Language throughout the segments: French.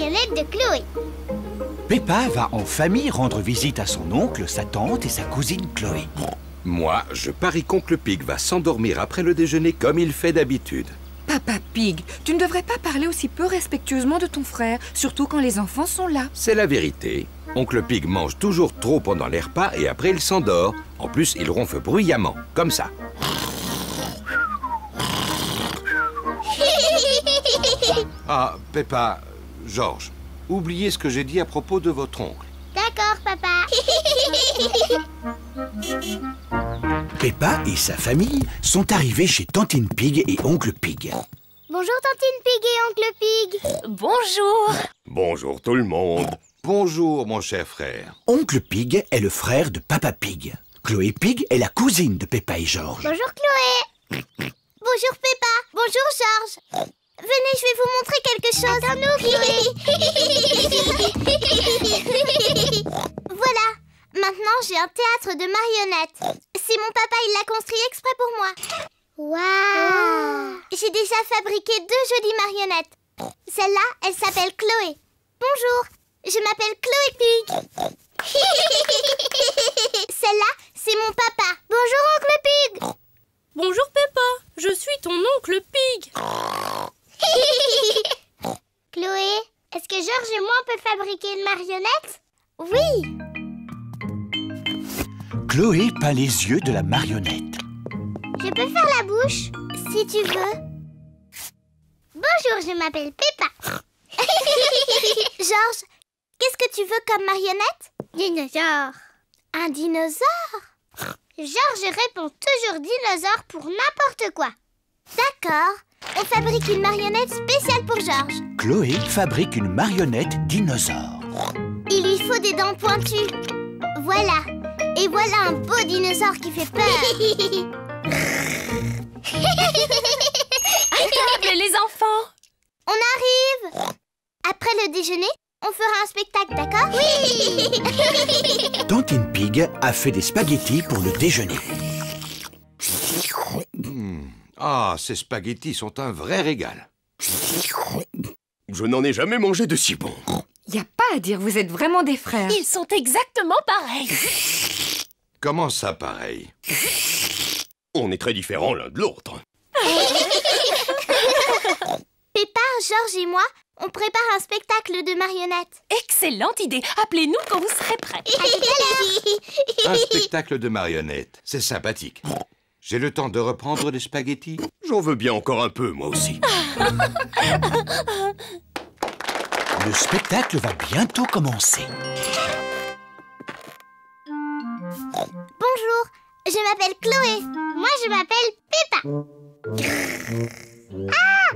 marionnette de Chloé. Peppa va en famille rendre visite à son oncle, sa tante et sa cousine Chloé. Moi, je parie qu'oncle Pig va s'endormir après le déjeuner comme il fait d'habitude. Papa Pig, tu ne devrais pas parler aussi peu respectueusement de ton frère, surtout quand les enfants sont là. C'est la vérité. Oncle Pig mange toujours trop pendant les repas et après il s'endort. En plus, il ronfle bruyamment, comme ça. Ah, Peppa, George, oubliez ce que j'ai dit à propos de votre oncle. D'accord, papa. Peppa et sa famille sont arrivés chez Tantine Pig et Oncle Pig. Bonjour, Tantine Pig et Oncle Pig. Bonjour. Bonjour tout le monde. Bonjour, mon cher frère. Oncle Pig est le frère de Papa Pig. Chloé Pig est la cousine de Peppa et George. Bonjour, Chloé. Bonjour, Peppa. Bonjour, George. Venez, je vais vous montrer quelque chose. Attends-nous, Chloé. Voilà. Maintenant, j'ai un théâtre de marionnettes. C'est mon papa, il l'a construit exprès pour moi. Waouh! J'ai déjà fabriqué 2 jolies marionnettes. Celle-là, elle s'appelle Chloé. Bonjour, je m'appelle Chloé Pig. Celle-là, c'est mon papa. Bonjour, Oncle Pig. Bonjour Peppa, je suis ton oncle Pig. Chloé, est-ce que Georges et moi, on peut fabriquer une marionnette? Oui. Chloé peint les yeux de la marionnette. Je peux faire la bouche, si tu veux. Bonjour, je m'appelle Peppa. Georges, qu'est-ce que tu veux comme marionnette? Dinosaure. Un dinosaure? Georges répond toujours dinosaure pour n'importe quoi. D'accord, on fabrique une marionnette spéciale pour Georges. Chloé fabrique une marionnette dinosaure. Il lui faut des dents pointues. Voilà. Et voilà un beau dinosaure qui fait peur. Appelez les enfants. On arrive. Après le déjeuner, on fera un spectacle, d'accord? Oui. Tantine Pig a fait des spaghettis pour le déjeuner. Ah, ces spaghettis sont un vrai régal. Je n'en ai jamais mangé de si bon. Y a pas à dire, vous êtes vraiment des frères. Ils sont exactement pareils. Comment ça, pareil? On est très différents l'un de l'autre. Peppa, Georges et moi, on prépare un spectacle de marionnettes. Excellente idée. Appelez-nous quand vous serez prêts. À tout à l'heure. Un spectacle de marionnettes, c'est sympathique. J'ai le temps de reprendre les spaghettis? J'en veux bien encore un peu, moi aussi. Le spectacle va bientôt commencer. Bonjour, je m'appelle Chloé. Moi, je m'appelle Peppa. Ah,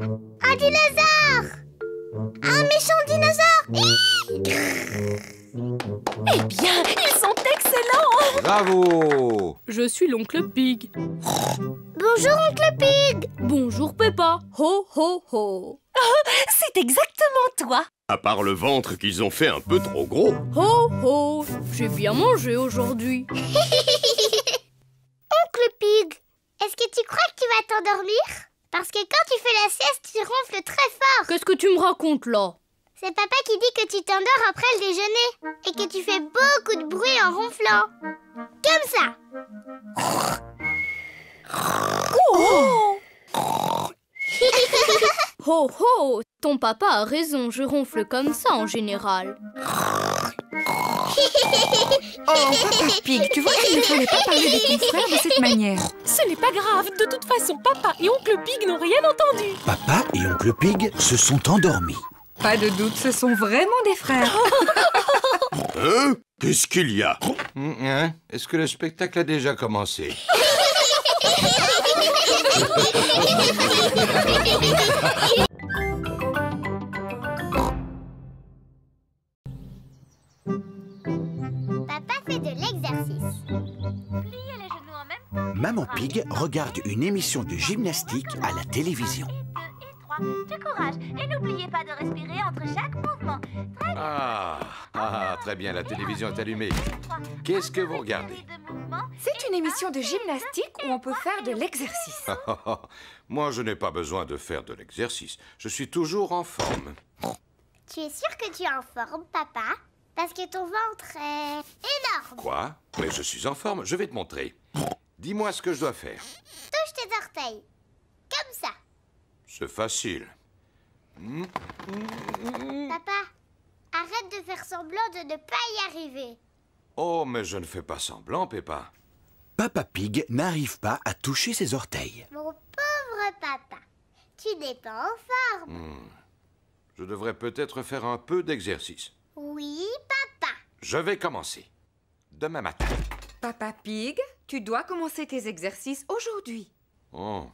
un dinosaure! Un méchant dinosaure! Eh bien, ils sont excellents. Bravo! Je suis l'oncle Pig. Bonjour, Oncle Pig. Bonjour Peppa. Ho ho ho. C'est exactement toi. À part le ventre qu'ils ont fait un peu trop gros. Ho ho. J'ai bien mangé aujourd'hui. Oncle Pig, est-ce que tu crois que tu vas t'endormir? Parce que quand tu fais la sieste, tu ronfles très fort. Qu'est-ce que tu me racontes là? C'est papa qui dit que tu t'endors après le déjeuner et que tu fais beaucoup de bruit en ronflant. Comme ça. Oh! Ho ho! Ton papa a raison, je ronfle comme ça en général. Oh, Papa Pig, tu vois qu'il ne fallait pas parler de ton frère de cette manière. Ce n'est pas grave, de toute façon, papa et oncle Pig n'ont rien entendu. Papa et Oncle Pig se sont endormis. Pas de doute, ce sont vraiment des frères. Hein? Qu'est-ce qu'il y a? Hein? Est-ce que le spectacle a déjà commencé? Papa fait de l'exercice. Pliez les genoux en même temps. Maman Pig regarde une émission de gymnastique à la télévision. 2 et 3. Du courage. Et n'oubliez pas de respirer entre chaque mouvement. Très bien. Très bien, la télévision est allumée. Qu'est-ce que vous regardez? C'est une émission de gymnastique où on peut faire de l'exercice. Moi, je n'ai pas besoin de faire de l'exercice. Je suis toujours en forme. Tu es sûr que tu es en forme, papa? Parce que ton ventre est énorme. Quoi? Mais je suis en forme, je vais te montrer. Dis-moi ce que je dois faire. Touche tes orteils. Comme ça. C'est facile. Papa, arrête de faire semblant de ne pas y arriver. Oh, mais je ne fais pas semblant, Peppa. Papa Pig n'arrive pas à toucher ses orteils. Mon pauvre papa, tu n'es pas en forme. Je devrais peut-être faire un peu d'exercice. Oui, papa. Je vais commencer. Demain matin. Papa Pig, tu dois commencer tes exercices aujourd'hui. Oh,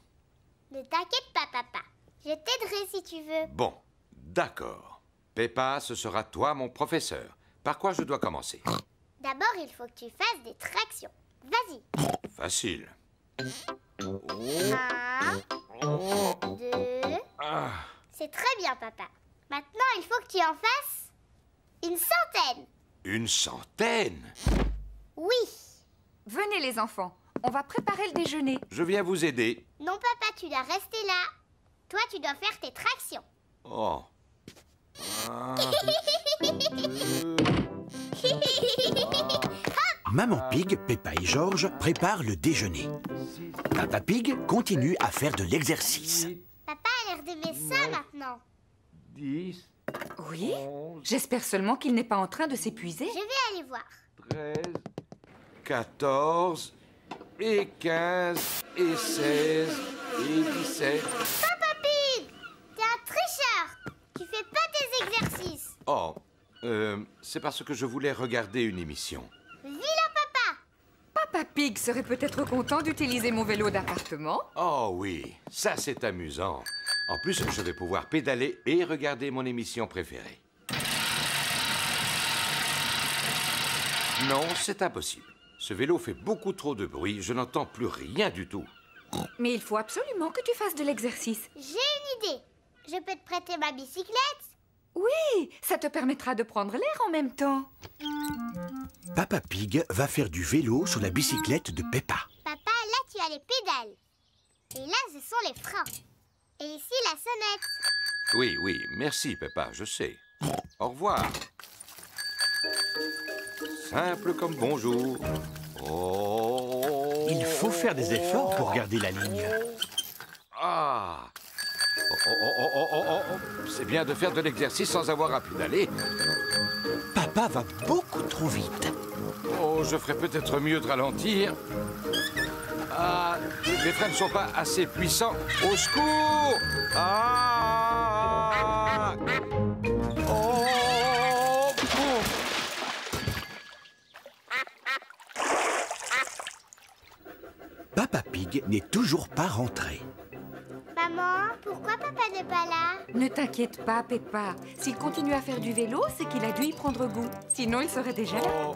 Ne t'inquiète pas, papa. Je t'aiderai si tu veux. bon, d'accord. Peppa, ce sera toi mon professeur. Par quoi je dois commencer? D'abord, il faut que tu fasses des tractions. Vas-y. Facile. 1, 2... C'est très bien, papa. Maintenant, il faut que tu en fasses une centaine. Une centaine? Oui. Venez les enfants, on va préparer le déjeuner. Je viens vous aider. Non, papa, tu dois rester là. Toi, tu dois faire tes tractions. Oh. Maman Pig, Peppa et George préparent le déjeuner. Papa Pig continue à faire de l'exercice. Papa a l'air d'aimer ça maintenant. 10, Oui? J'espère seulement qu'il n'est pas en train de s'épuiser. Je vais aller voir. 13, 14, et 15, et 16, et 17. Papa Pig, t'es un tricheur. Tu fais pas tes exercices. Oh, c'est parce que je voulais regarder une émission. Vilain papa. Papa Pig serait peut-être content d'utiliser mon vélo d'appartement. Oh oui, ça c'est amusant. En plus, je vais pouvoir pédaler et regarder mon émission préférée. Non, c'est impossible. Ce vélo fait beaucoup trop de bruit, je n'entends plus rien du tout. Mais il faut absolument que tu fasses de l'exercice. J'ai une idée. Je peux te prêter ma bicyclette? Oui, ça te permettra de prendre l'air en même temps. Papa Pig va faire du vélo sur la bicyclette de Peppa. Papa, là, tu as les pédales. Et là, ce sont les freins. Et ici, la sonnette. Oui, oui, merci Peppa, je sais. Au revoir. Simple comme bonjour. Oh. Il faut faire des efforts pour garder la ligne. Ah. Oh. C'est bien de faire de l'exercice sans avoir à pédaler. Papa va beaucoup trop vite. Oh, je ferais peut-être mieux de ralentir. Ah, les freins ne sont pas assez puissants. Au secours! Ah! Oh! Papa Pig n'est toujours pas rentré. Maman, pourquoi papa n'est pas là? Ne t'inquiète pas, Peppa. S'il continue à faire du vélo, c'est qu'il a dû y prendre goût. Sinon, il serait déjà là.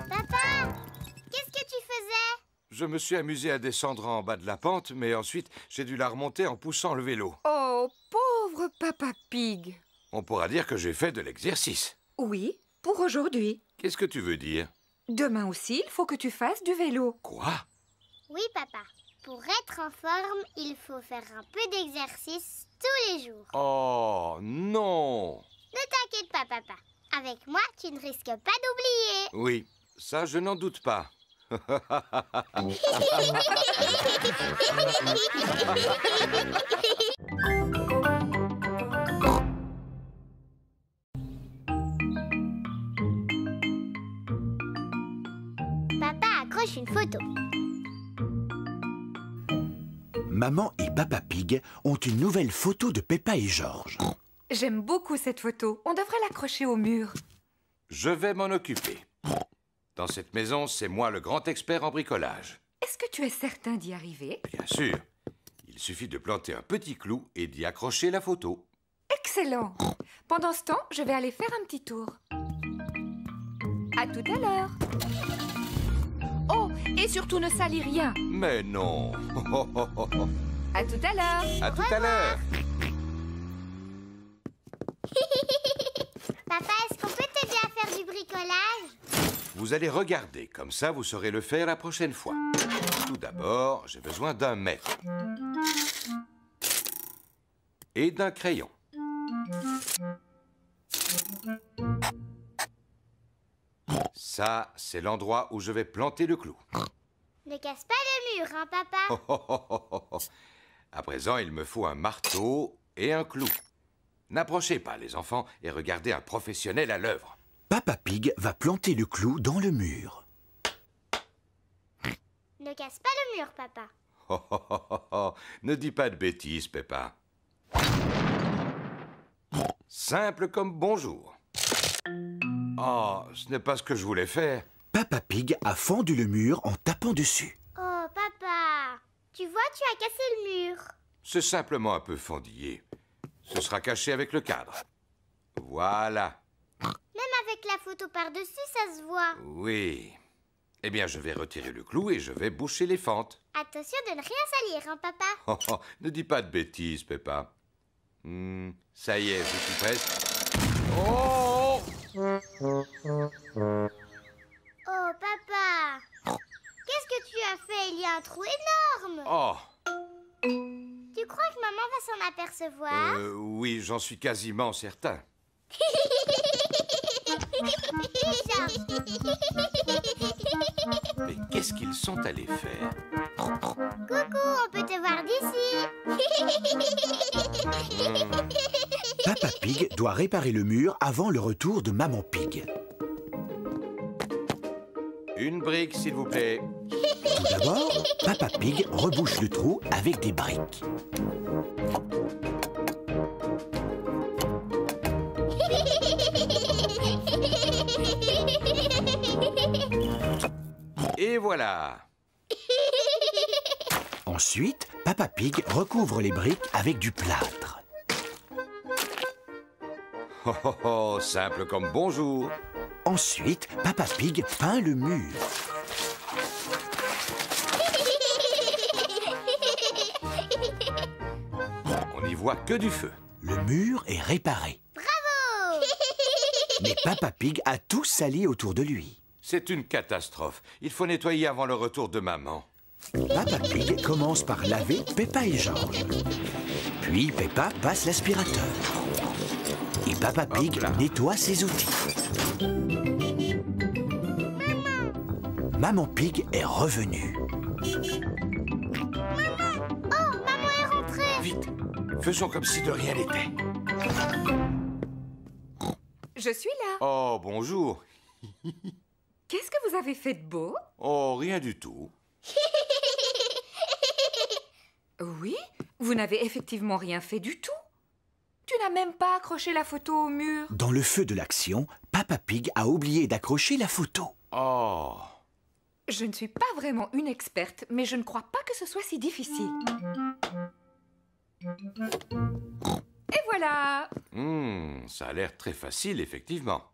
Papa, qu'est-ce que tu faisais? Je me suis amusé à descendre en bas de la pente, mais ensuite, j'ai dû la remonter en poussant le vélo. Oh, pauvre Papa Pig. On pourra dire que j'ai fait de l'exercice. Oui, pour aujourd'hui. Qu'est-ce que tu veux dire? Demain aussi, il faut que tu fasses du vélo. Quoi? Oui, papa. Pour être en forme, il faut faire un peu d'exercice tous les jours. Oh, non! Ne t'inquiète pas, papa. Avec moi, tu ne risques pas d'oublier. Oui, ça, je n'en doute pas. Papa accroche une photo. Maman et Papa Pig ont une nouvelle photo de Peppa et George. J'aime beaucoup cette photo. On devrait l'accrocher au mur. Je vais m'en occuper. Dans cette maison, c'est moi le grand expert en bricolage. Est-ce que tu es certain d'y arriver? Bien sûr. Il suffit de planter un petit clou et d'y accrocher la photo. Excellent. Pendant ce temps, je vais aller faire un petit tour. À tout à l'heure. Oh, et surtout ne salis rien. Mais non. À tout à l'heure. À tout à l'heure. Papa, est-ce qu'on peut t'aider à faire du bricolage? Vous allez regarder, comme ça vous saurez le faire la prochaine fois. Tout d'abord, j'ai besoin d'un mètre. et d'un crayon. Ça, c'est l'endroit où je vais planter le clou. Ne casse pas le mur, hein, papa? À présent, il me faut un marteau et un clou. N'approchez pas, les enfants, et regardez un professionnel à l'œuvre. Peppa Pig va planter le clou dans le mur. Ne casse pas le mur, papa. Ne dis pas de bêtises, Peppa. Simple comme bonjour. Oh, ce n'est pas ce que je voulais faire. Peppa Pig a fendu le mur en tapant dessus. Oh, papa, tu vois, tu as cassé le mur. C'est simplement un peu fendillé. Ce sera caché avec le cadre. Voilà. Même avec la photo par-dessus, ça se voit. Oui. Eh bien, je vais retirer le clou et je vais boucher les fentes. Attention de ne rien salir, hein, papa? Ne dis pas de bêtises, Peppa. Ça y est, je suis presque. Oh! Oh, papa, qu'est-ce que tu as fait? Il y a un trou énorme. Oh! Tu crois que maman va s'en apercevoir? Oui, j'en suis quasiment certain. Mais qu'est-ce qu'ils sont allés faire? Coucou, on peut te voir d'ici. Peppa Pig doit réparer le mur avant le retour de Maman Pig. Une brique, s'il vous plaît. Tout d'abord, Peppa Pig rebouche le trou avec des briques. Et voilà. Ensuite, Peppa Pig recouvre les briques avec du plâtre. Oh, simple comme bonjour. Ensuite, Peppa Pig peint le mur. On n'y voit que du feu. Le mur est réparé. Bravo! Mais Peppa Pig a tout sali autour de lui. C'est une catastrophe. Il faut nettoyer avant le retour de maman. Peppa Pig commence par laver Peppa et George. Puis Peppa passe l'aspirateur. Et Peppa Pig nettoie ses outils. Maman Pig est revenue. Oh, maman est rentrée. Vite, faisons comme si de rien n'était. Je suis là. Oh, bonjour. Qu'est-ce que vous avez fait de beau? Oh, rien du tout. Oui, vous n'avez effectivement rien fait du tout. Tu n'as même pas accroché la photo au mur. Dans le feu de l'action, Peppa Pig a oublié d'accrocher la photo. Oh. Je ne suis pas vraiment une experte, mais je ne crois pas que ce soit si difficile. Et voilà. Ça a l'air très facile, effectivement.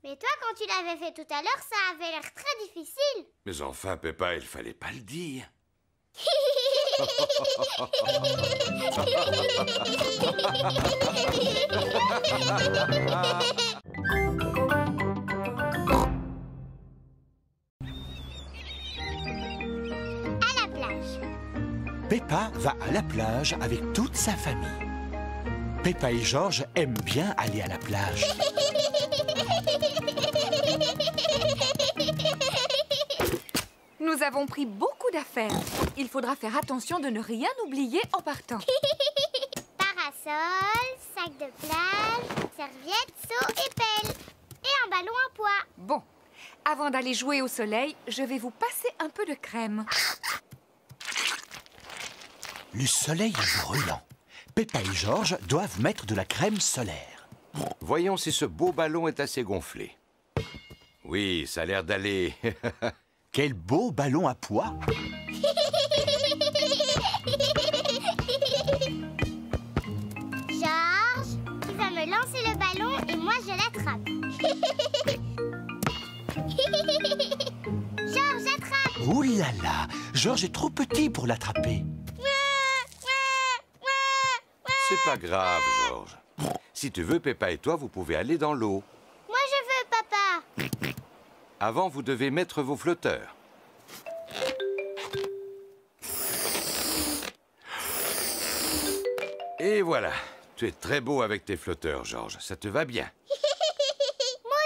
Mais toi, quand tu l'avais fait tout à l'heure, ça avait l'air très difficile. Mais enfin, Peppa, il fallait pas le dire. À la plage. Peppa va à la plage avec toute sa famille. Peppa et George aiment bien aller à la plage. Nous avons pris beaucoup d'affaires. Il faudra faire attention de ne rien oublier en partant. Parasol, sac de plage, serviette, seau et pelle. Et un ballon à pois. Bon, avant d'aller jouer au soleil, je vais vous passer un peu de crème. Le soleil est brûlant. Peppa et George doivent mettre de la crème solaire. Voyons si ce beau ballon est assez gonflé. Oui, ça a l'air d'aller. Quel beau ballon à pois! Georges, tu vas me lancer le ballon et moi je l'attrape. Georges, attrape! Ouh là là! George est trop petit pour l'attraper. C'est pas grave, Georges. Si tu veux, Peppa et toi, vous pouvez aller dans l'eau. Moi je veux, papa. Avant, vous devez mettre vos flotteurs. Et voilà, Tu es très beau avec tes flotteurs, Georges. Ça te va bien. Moi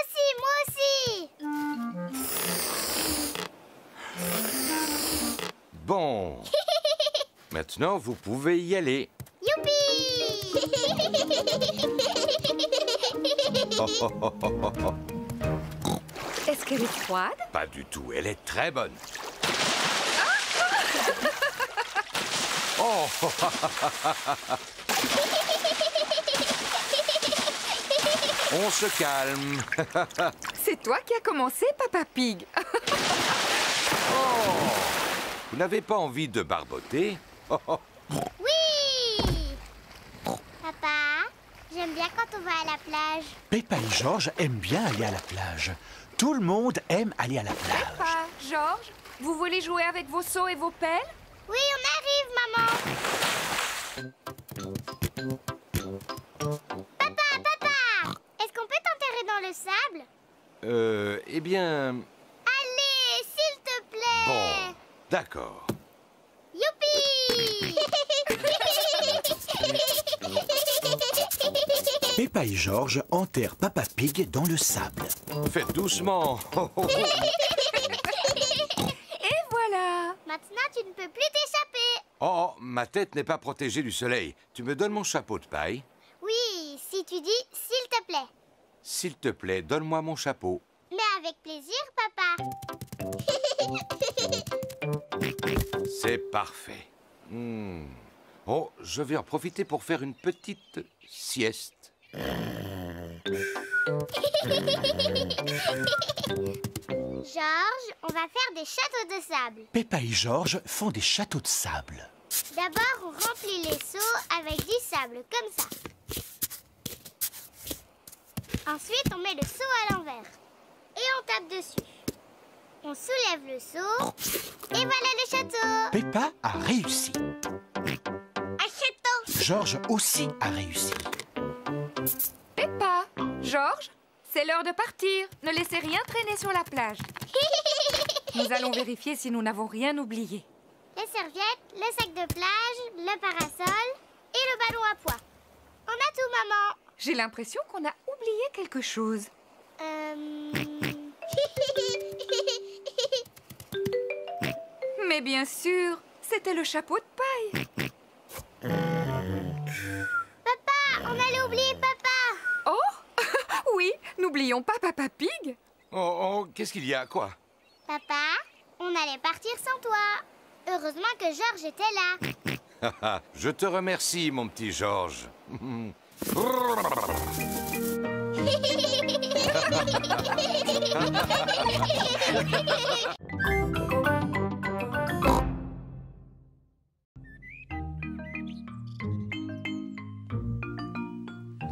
aussi. Bon. Maintenant, vous pouvez y aller. Youpi! Est-ce qu'elle est froide? Pas du tout. Elle est très bonne. Oh! On se calme. C'est toi qui as commencé, Papa Pig. Vous n'avez pas envie de barboter? Oui! Papa, j'aime bien quand on va à la plage. Peppa et Georges aiment bien aller à la plage. Tout le monde aime aller à la plage. Peppa, Georges, vous voulez jouer avec vos seaux et vos pelles? Oui, on arrive, maman. Papa, est-ce qu'on peut t'enterrer dans le sable? Eh bien... Allez, s'il te plaît. Bon, d'accord. Youpi! Peppa et Georges enterrent Papa Pig dans le sable. Faites doucement. Et voilà. Maintenant, tu ne peux plus t'échapper. Oh, ma tête n'est pas protégée du soleil. Tu me donnes mon chapeau de paille? Oui, si tu dis « s'il te plaît ». S'il te plaît, donne-moi mon chapeau. Mais avec plaisir, papa. C'est parfait. Oh, je vais en profiter pour faire une petite sieste. Georges, on va faire des châteaux de sable. Peppa et Georges font des châteaux de sable. D'abord, on remplit les seaux avec du sable, comme ça. Ensuite, on met le seau à l'envers. Et on tape dessus. On soulève le seau. Et voilà le château. Peppa a réussi. Un château. Georges aussi a réussi. Peppa, Georges, c'est l'heure de partir. Ne laissez rien traîner sur la plage. Nous allons vérifier si nous n'avons rien oublié. Les serviettes, le sac de plage, le parasol et le ballon à pois. On a tout, maman. J'ai l'impression qu'on a oublié quelque chose. Mais bien sûr, c'était le chapeau de paille. Papa, on allait oublier papa. Oh, oui, n'oublions pas Papa Pig. Oh, qu'est-ce qu'il y a, quoi? Papa, on allait partir sans toi. Heureusement que Georges était là. Je te remercie, mon petit Georges.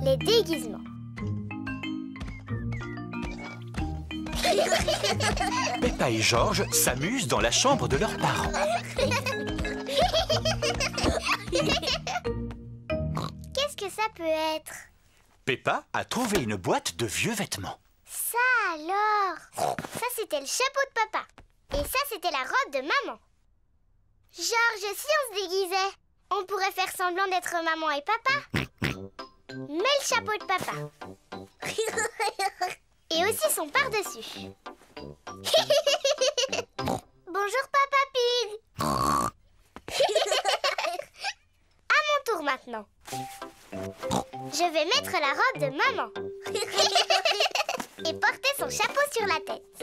Les déguisements. Peppa et Georges s'amusent dans la chambre de leurs parents. Qu'est-ce que ça peut être? Peppa a trouvé une boîte de vieux vêtements. Ça alors! Ça, c'était le chapeau de papa. Et ça, c'était la robe de maman. Georges, si on se déguisait, on pourrait faire semblant d'être maman et papa. Mets le chapeau de papa. Et aussi son par-dessus. Bonjour, Papa Pig. À mon tour maintenant. Je vais mettre la robe de maman. Et porter son chapeau sur la tête.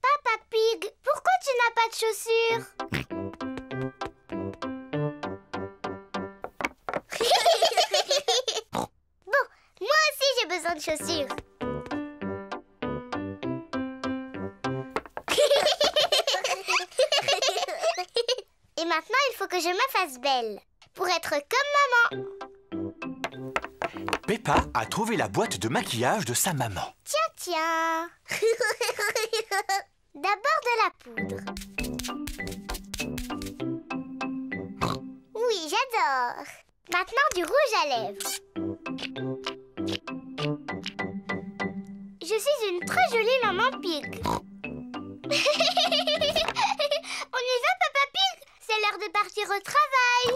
Papa Pig, pourquoi tu n'as pas de chaussures? Bon, moi aussi j'ai besoin de chaussures. Et maintenant, il faut que je me fasse belle pour être comme maman. Peppa a trouvé la boîte de maquillage de sa maman. Tiens. D'abord de la poudre. Oui, j'adore. Maintenant, du rouge à lèvres. Je suis une très jolie maman Pig. On y va, Papa Pig? C'est l'heure de partir. partir au travail.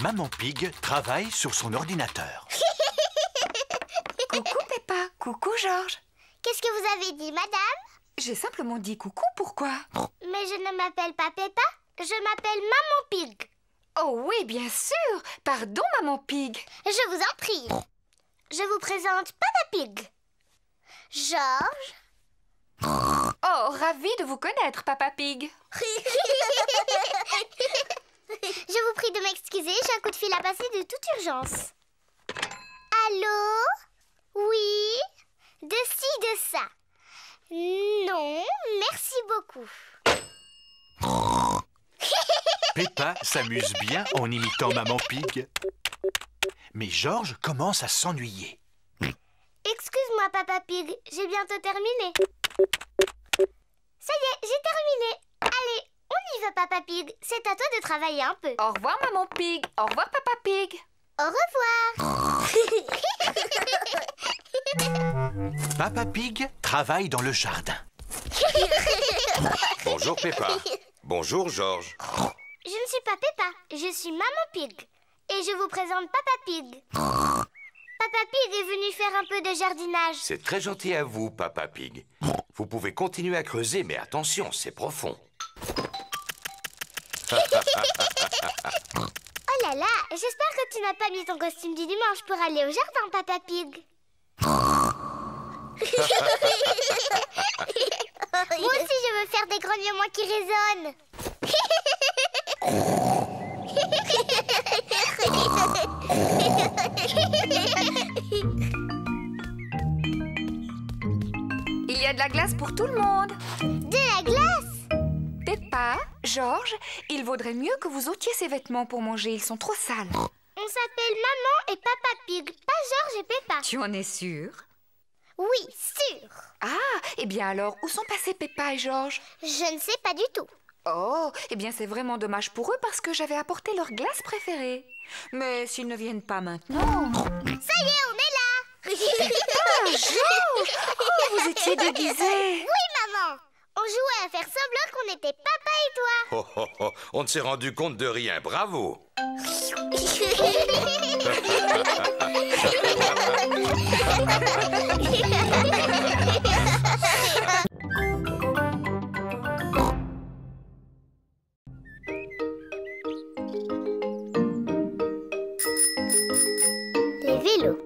Maman Pig travaille sur son ordinateur. Coucou Peppa, coucou Georges. Qu'est-ce que vous avez dit, madame? J'ai simplement dit coucou, pourquoi? Mais je ne m'appelle pas Peppa, je m'appelle Maman Pig. Oh oui, bien sûr. Pardon, Maman Pig. Je vous en prie. Je vous présente Papa Pig. Georges. Oh, ravi de vous connaître, Papa Pig. Je vous prie de m'excuser, j'ai un coup de fil à passer de toute urgence. Allô? Oui? De ci, de ça. Non, merci beaucoup. Peppa s'amuse bien en imitant Maman Pig. Mais Georges commence à s'ennuyer. Excuse-moi, Papa Pig, j'ai bientôt terminé. Ça y est, j'ai terminé. Allez, on y va, Papa Pig. C'est à toi de travailler un peu. Au revoir, Maman Pig. Au revoir, Papa Pig. Au revoir. Papa Pig travaille dans le jardin. Bonjour Peppa. Bonjour Georges. Je ne suis pas Peppa, je suis Maman Pig. Et je vous présente Papa Pig. Papa Pig est venu faire un peu de jardinage. C'est très gentil à vous, Papa Pig. Vous pouvez continuer à creuser, mais attention, c'est profond. Oh là là, j'espère que tu n'as pas mis ton costume du dimanche pour aller au jardin, Papa Pig. Moi aussi, je veux faire des grognements qui résonnent. Il y a de la glace pour tout le monde. De la glace? Peppa, Georges, il vaudrait mieux que vous ôtiez ces vêtements pour manger. Ils sont trop sales. On s'appelle Maman et Papa Pig, pas Georges et Peppa. Tu en es sûre? Oui, sûr. Ah, eh bien alors, où sont passés Peppa et Georges? Je ne sais pas du tout. Oh, eh bien c'est vraiment dommage pour eux parce que j'avais apporté leur glace préférée. Mais s'ils ne viennent pas maintenant... Ça y est, on est là. Ah, Georges! Oh, vous étiez déguisés. Oui, maman. On jouait à faire semblant qu'on était papa et toi. Oh, oh, oh, on ne s'est rendu compte de rien, bravo. Les vélos.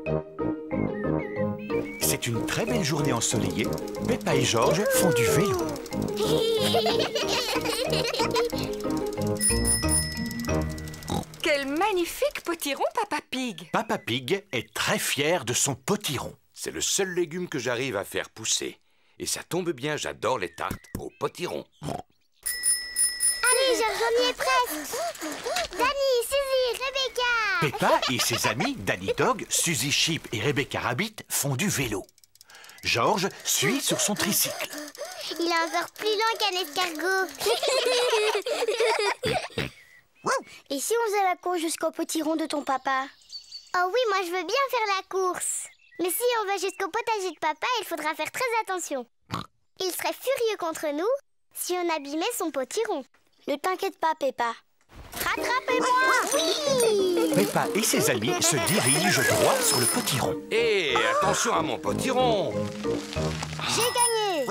C'est une très belle journée ensoleillée. Peppa et Georges font du vélo. Quel magnifique potiron, Papa Pig. Papa Pig est très fier de son potiron. C'est le seul légume que j'arrive à faire pousser. Et ça tombe bien, j'adore les tartes au potiron. Allez, Georges, on y est presque. Danny, Suzy, Rebecca. Peppa et ses amis, Danny Dog, Suzy Sheep et Rebecca Rabbit, font du vélo. Georges suit sur son tricycle. Il est encore plus lent qu'un escargot. Et si on faisait la course jusqu'au potiron de ton papa? Oh oui, moi je veux bien faire la course. Mais si on va jusqu'au potager de papa, il faudra faire très attention. Il serait furieux contre nous si on abîmait son potiron. Ne t'inquiète pas, Peppa. Rattrapez-moi! Oui! Peppa et ses amis se dirigent droit sur le potiron. Hé, attention à mon potiron. J'ai gagné!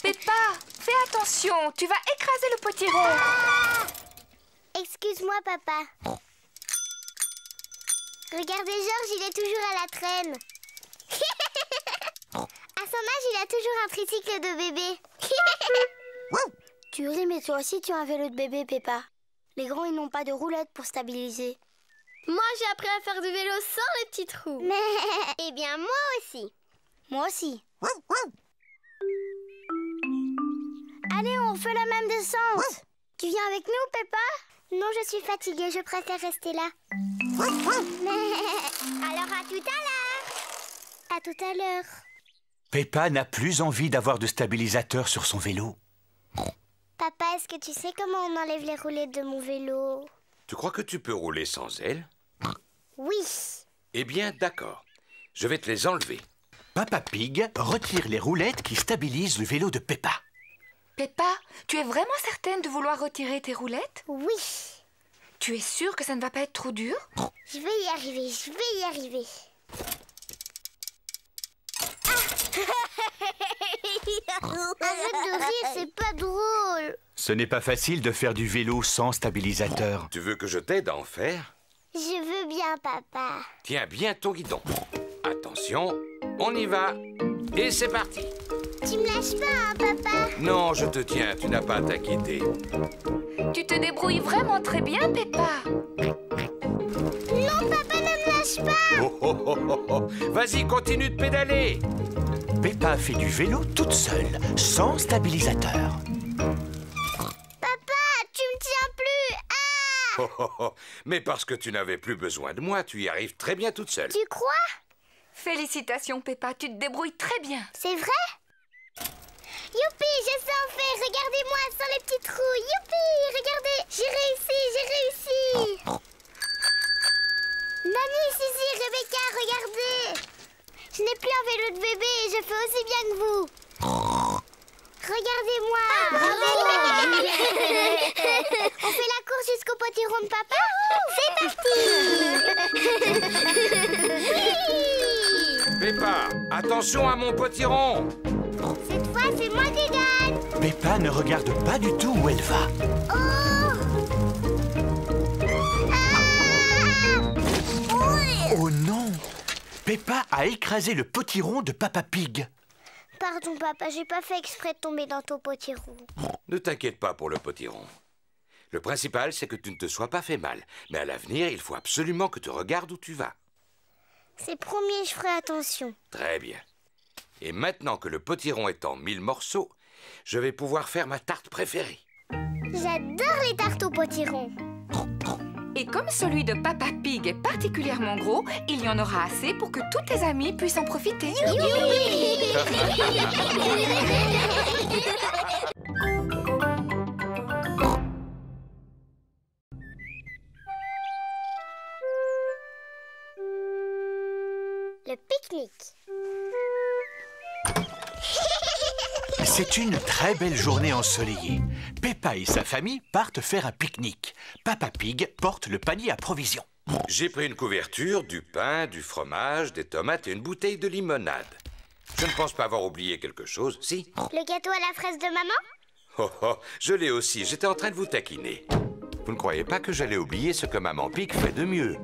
Peppa, fais attention, tu vas écraser le potiron. Excuse-moi, papa. Regardez, Georges, il est toujours à la traîne. À son âge, il a toujours un tricycle de bébé. Tu ris, mais toi aussi tu as un vélo de bébé, Peppa. Les grands, ils n'ont pas de roulette pour stabiliser. Moi, j'ai appris à faire du vélo sans les petits trous. Mais, eh bien, moi aussi. Moi aussi. Allez, on fait la même descente. Tu viens avec nous, Peppa? Non, je suis fatiguée, je préfère rester là. Alors, à tout à l'heure. À tout à l'heure. Peppa n'a plus envie d'avoir de stabilisateur sur son vélo. Papa, est-ce que tu sais comment on enlève les roulettes de mon vélo? Tu crois que tu peux rouler sans elles? Oui. Eh bien, d'accord. Je vais te les enlever. Peppa Pig retire les roulettes qui stabilisent le vélo de Peppa. Peppa, tu es vraiment certaine de vouloir retirer tes roulettes? Oui. Tu es sûre que ça ne va pas être trop dur? Je vais y arriver, je vais y arriver. Arrête de rire, c'est pas drôle. Ce n'est pas facile de faire du vélo sans stabilisateur. Tu veux que je t'aide à en faire? Je veux bien, papa. Tiens bien ton guidon. Attention, on y va. Et c'est parti. Tu me lâches pas, hein, papa? Non, je te tiens, tu n'as pas à t'inquiéter. Tu te débrouilles vraiment très bien, Peppa. Non, papa, ne me lâche pas. Oh, oh, oh, oh, oh. Vas-y, continue de pédaler. Peppa fait du vélo toute seule, sans stabilisateur. Papa, tu me tiens plus. Ah! Oh, oh, oh. Mais parce que tu n'avais plus besoin de moi, tu y arrives très bien toute seule. Tu crois? Félicitations, Peppa, tu te débrouilles très bien. C'est vrai? Youpi, je sais en faire. Regardez-moi sans les petits trous. Youpi, regardez. J'ai réussi, j'ai réussi. Nani, Sissi, Rebecca, regardez. Je n'ai plus un vélo de bébé et je fais aussi bien que vous. Regardez-moi. On fait la course jusqu'au potiron de papa? C'est parti. Peppa, attention à mon potiron. Cette fois, c'est moi qui gagne. Peppa ne regarde pas du tout où elle va. Oh! Oh non! Peppa a écrasé le potiron de Peppa Pig. Pardon, papa, j'ai pas fait exprès de tomber dans ton potiron. Ne t'inquiète pas pour le potiron. Le principal, c'est que tu ne te sois pas fait mal. Mais à l'avenir, il faut absolument que tu regardes où tu vas. C'est promis, je ferai attention. Très bien. Et maintenant que le potiron est en 1000 morceaux, je vais pouvoir faire ma tarte préférée. J'adore les tartes au potiron. Et comme celui de Peppa Pig est particulièrement gros, il y en aura assez pour que tous tes amis puissent en profiter. Le pique-nique. C'est une très belle journée ensoleillée. Peppa et sa famille partent faire un pique-nique. Peppa Pig porte le panier à provisions. J'ai pris une couverture, du pain, du fromage, des tomates et une bouteille de limonade. Je ne pense pas avoir oublié quelque chose, si? Le gâteau à la fraise de maman? Oh oh, je l'ai aussi, j'étais en train de vous taquiner. Vous ne croyez pas que j'allais oublier ce que Maman Pig fait de mieux?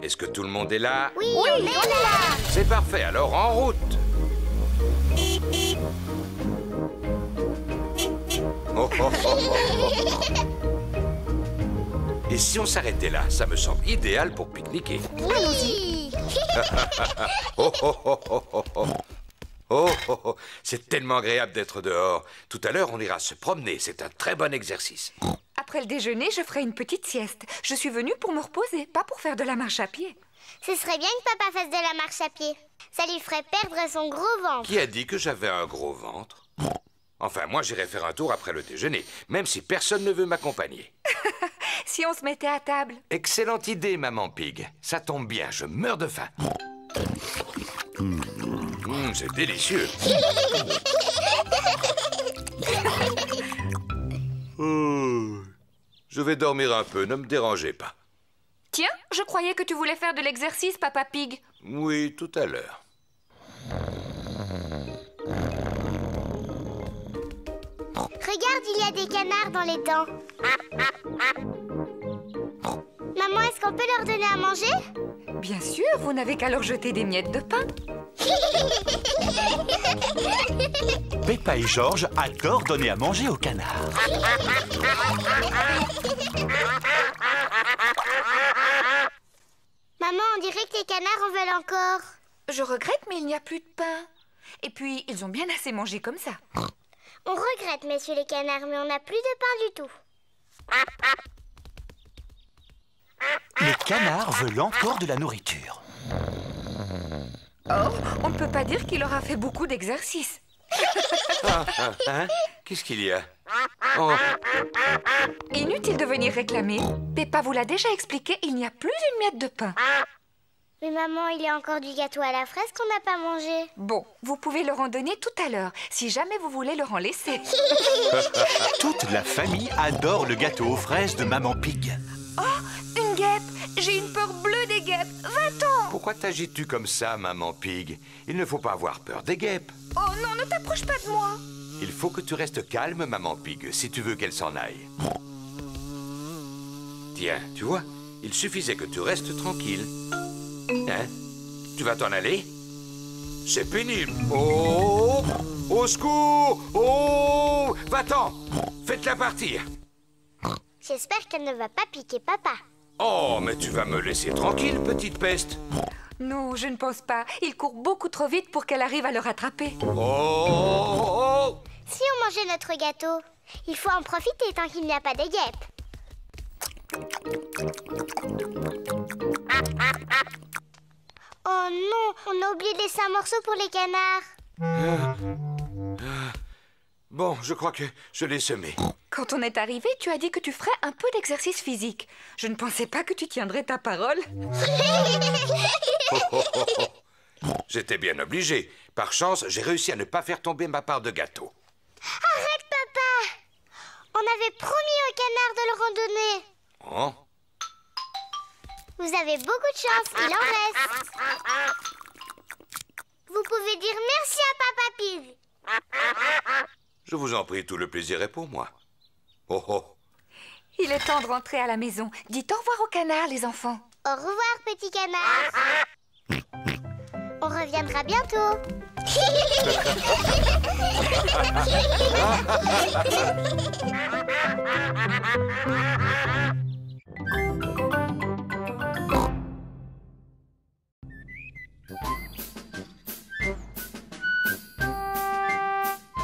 Est-ce que tout le monde est là? Oui, on est là. C'est parfait, alors en route. Oh, oh, oh, oh, oh. Et si on s'arrêtait là? Ça me semble idéal pour pique-niquer. Oui. Oh, oh, oh, oh, oh, oh. Oh, oh, oh. C'est tellement agréable d'être dehors. Tout à l'heure, on ira se promener. C'est un très bon exercice. Après le déjeuner, je ferai une petite sieste. Je suis venue pour me reposer, pas pour faire de la marche à pied. Ce serait bien que papa fasse de la marche à pied. Ça lui ferait perdre son gros ventre. Qui a dit que j'avais un gros ventre? Enfin, moi, j'irai faire un tour après le déjeuner, même si personne ne veut m'accompagner. Si on se mettait à table. Excellente idée, Maman Pig. Ça tombe bien, je meurs de faim. C'est délicieux. Je vais dormir un peu, ne me dérangez pas. Tiens, je croyais que tu voulais faire de l'exercice, Peppa Pig. Oui, tout à l'heure. Regarde, il y a des canards dans les dents. Maman, est-ce qu'on peut leur donner à manger? Bien sûr, vous n'avez qu'à leur jeter des miettes de pain. Peppa et George adorent donner à manger aux canards. Maman, on dirait que les canards en veulent encore. Je regrette, mais il n'y a plus de pain. Et puis, ils ont bien assez mangé comme ça. On regrette, messieurs les canards, mais on n'a plus de pain du tout. Les canards veulent encore de la nourriture. Oh, on ne peut pas dire qu'il aura fait beaucoup d'exercices. Hein? Qu'est-ce qu'il y a? Oh. Inutile de venir réclamer. Peppa vous l'a déjà expliqué, il n'y a plus une miette de pain. Mais maman, il y a encore du gâteau à la fraise qu'on n'a pas mangé. Bon, vous pouvez leur en donner tout à l'heure, si jamais vous voulez leur en laisser. Toute la famille adore le gâteau aux fraises de Maman Pig. Oh, une guêpe! J'ai une peur bleue des guêpes. Va-t'en! Pourquoi t'agites-tu comme ça, Maman Pig? Il ne faut pas avoir peur des guêpes. Oh non, ne t'approche pas de moi! Il faut que tu restes calme, Maman Pig, si tu veux qu'elle s'en aille. Tiens, tu vois, il suffisait que tu restes tranquille. Hein? Tu vas t'en aller? C'est pénible. Oh! Au secours! Oh! Va-t'en! Faites-la partir. J'espère qu'elle ne va pas piquer papa. Oh, mais tu vas me laisser tranquille, petite peste. Non, je ne pense pas. Il court beaucoup trop vite pour qu'elle arrive à le rattraper. Oh! Si on mangeait notre gâteau, il faut en profiter tant qu'il n'y a pas de guêpes. Oh non, on a oublié de laisser un morceau pour les canards. Bon, je crois que je l'ai semé. Quand on est arrivé, tu as dit que tu ferais un peu d'exercice physique. Je ne pensais pas que tu tiendrais ta parole. J'étais bien obligé. Par chance, j'ai réussi à ne pas faire tomber ma part de gâteau. Arrête, papa! On avait promis aux canards de le randonner. Oh? Vous avez beaucoup de chance, il en reste. Vous pouvez dire merci à Papa Pig. Je vous en prie, tout le plaisir est pour moi. Oh oh! Il est temps de rentrer à la maison. Dites au revoir aux canards, les enfants. Au revoir, petit canard. On reviendra bientôt.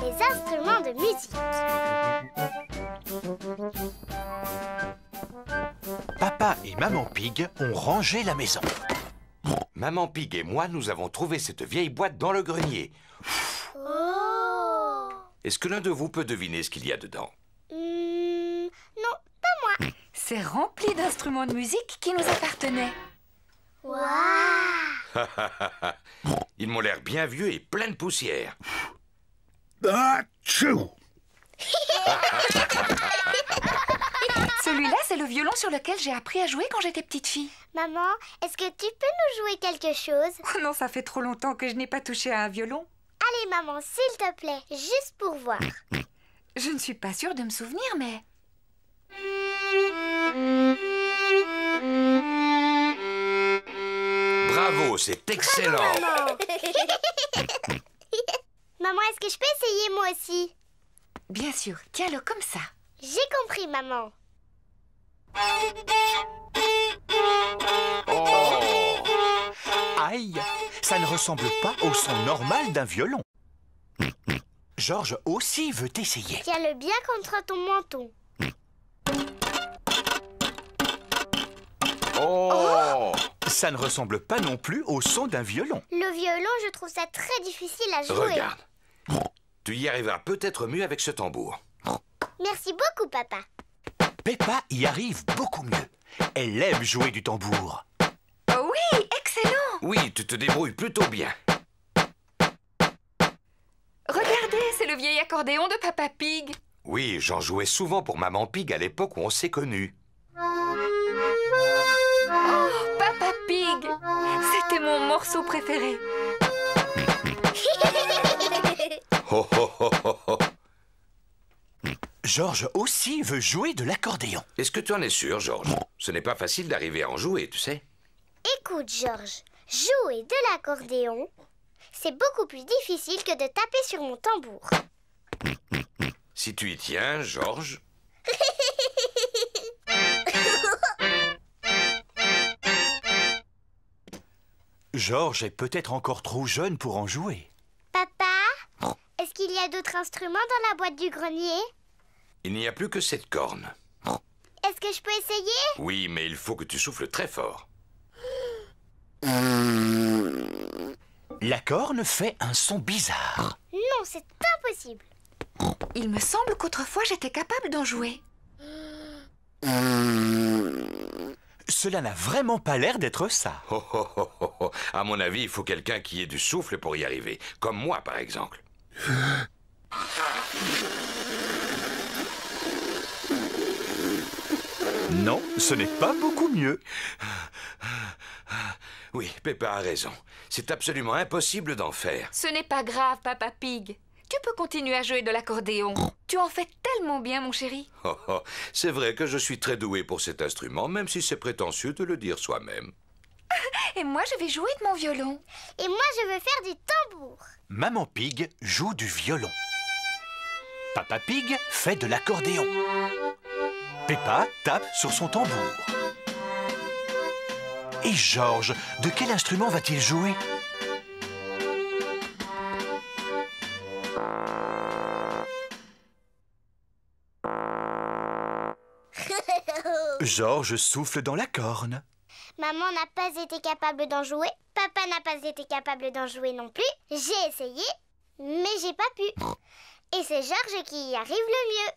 Les instruments de musique. Papa et Maman Pig ont rangé la maison. Maman Pig et moi, nous avons trouvé cette vieille boîte dans le grenier. Oh! Est-ce que l'un de vous peut deviner ce qu'il y a dedans? Non, pas moi. C'est rempli d'instruments de musique qui nous appartenaient. Waouh! Ils m'ont l'air bien vieux et plein de poussière. Celui-là, c'est le violon sur lequel j'ai appris à jouer quand j'étais petite fille. Maman, est-ce que tu peux nous jouer quelque chose? Oh non, ça fait trop longtemps que je n'ai pas touché à un violon. Allez, maman, s'il te plaît, juste pour voir. Je ne suis pas sûre de me souvenir, mais... Bravo, c'est excellent. Maman, maman, est-ce que je peux essayer moi aussi? Bien sûr, tiens-le comme ça. J'ai compris, maman. Oh! Aïe, ça ne ressemble pas au son normal d'un violon. Georges aussi veut essayer. Tiens-le bien contre ton menton. Oh! Ça ne ressemble pas non plus au son d'un violon. Le violon, je trouve ça très difficile à jouer. Regarde. Tu y arriveras peut-être mieux avec ce tambour. Merci beaucoup, papa. Peppa y arrive beaucoup mieux. Elle aime jouer du tambour. Oh oui, excellent! Oui, tu te débrouilles plutôt bien. Regardez, c'est le vieil accordéon de Papa Pig. Oui, j'en jouais souvent pour Maman Pig à l'époque où on s'est connus. Oh, Papa Pig! C'était mon morceau préféré. Oh, oh, oh, oh, oh. Georges aussi veut jouer de l'accordéon. Est-ce que tu en es sûr, Georges? Ce n'est pas facile d'arriver à en jouer, tu sais. Écoute, Georges, jouer de l'accordéon, c'est beaucoup plus difficile que de taper sur mon tambour. Si tu y tiens, Georges... Georges est peut-être encore trop jeune pour en jouer. Papa, est-ce qu'il y a d'autres instruments dans la boîte du grenier? Il n'y a plus que cette corne. Est-ce que je peux essayer? Oui, mais il faut que tu souffles très fort. La corne fait un son bizarre. Non, c'est impossible. Il me semble qu'autrefois j'étais capable d'en jouer. Cela n'a vraiment pas l'air d'être ça. Oh, oh, oh, oh, oh. À mon avis, il faut quelqu'un qui ait du souffle pour y arriver. Comme moi, par exemple. Non, ce n'est pas beaucoup mieux. Oui, Peppa a raison. C'est absolument impossible d'en faire. Ce n'est pas grave, Papa Pig. Tu peux continuer à jouer de l'accordéon. Tu en fais tellement bien, mon chéri. Oh, oh. C'est vrai que je suis très doué pour cet instrument, même si c'est prétentieux de le dire soi-même. Et moi, je vais jouer de mon violon. Et moi, je veux faire du tambour. Maman Pig joue du violon. Papa Pig fait de l'accordéon. Peppa tape sur son tambour. Et George, de quel instrument va-t-il jouer? George souffle dans la corne. Maman n'a pas été capable d'en jouer. Papa n'a pas été capable d'en jouer non plus. J'ai essayé, mais j'ai pas pu. Et c'est George qui y arrive le mieux.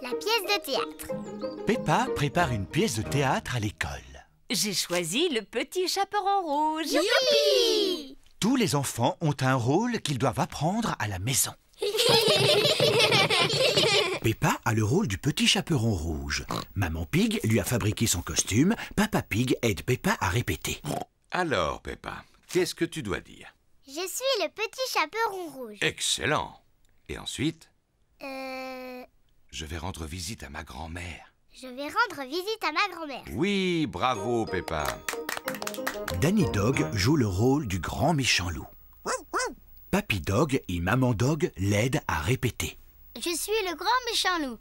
La pièce de théâtre. Peppa prépare une pièce de théâtre à l'école. J'ai choisi le petit chaperon rouge. Youpi! Tous les enfants ont un rôle qu'ils doivent apprendre à la maison. Peppa a le rôle du petit chaperon rouge. Maman Pig lui a fabriqué son costume. Papa Pig aide Peppa à répéter. Alors, Peppa, qu'est-ce que tu dois dire? Je suis le petit chaperon rouge. Excellent. Et ensuite? Je Je vais rendre visite à ma grand-mère. vais rendre visite à ma grand-mère. Oui, bravo, Peppa. Danny Dog joue le rôle du grand méchant loup. Papy Dog et Maman Dog l'aident à répéter. Je suis le grand méchant loup.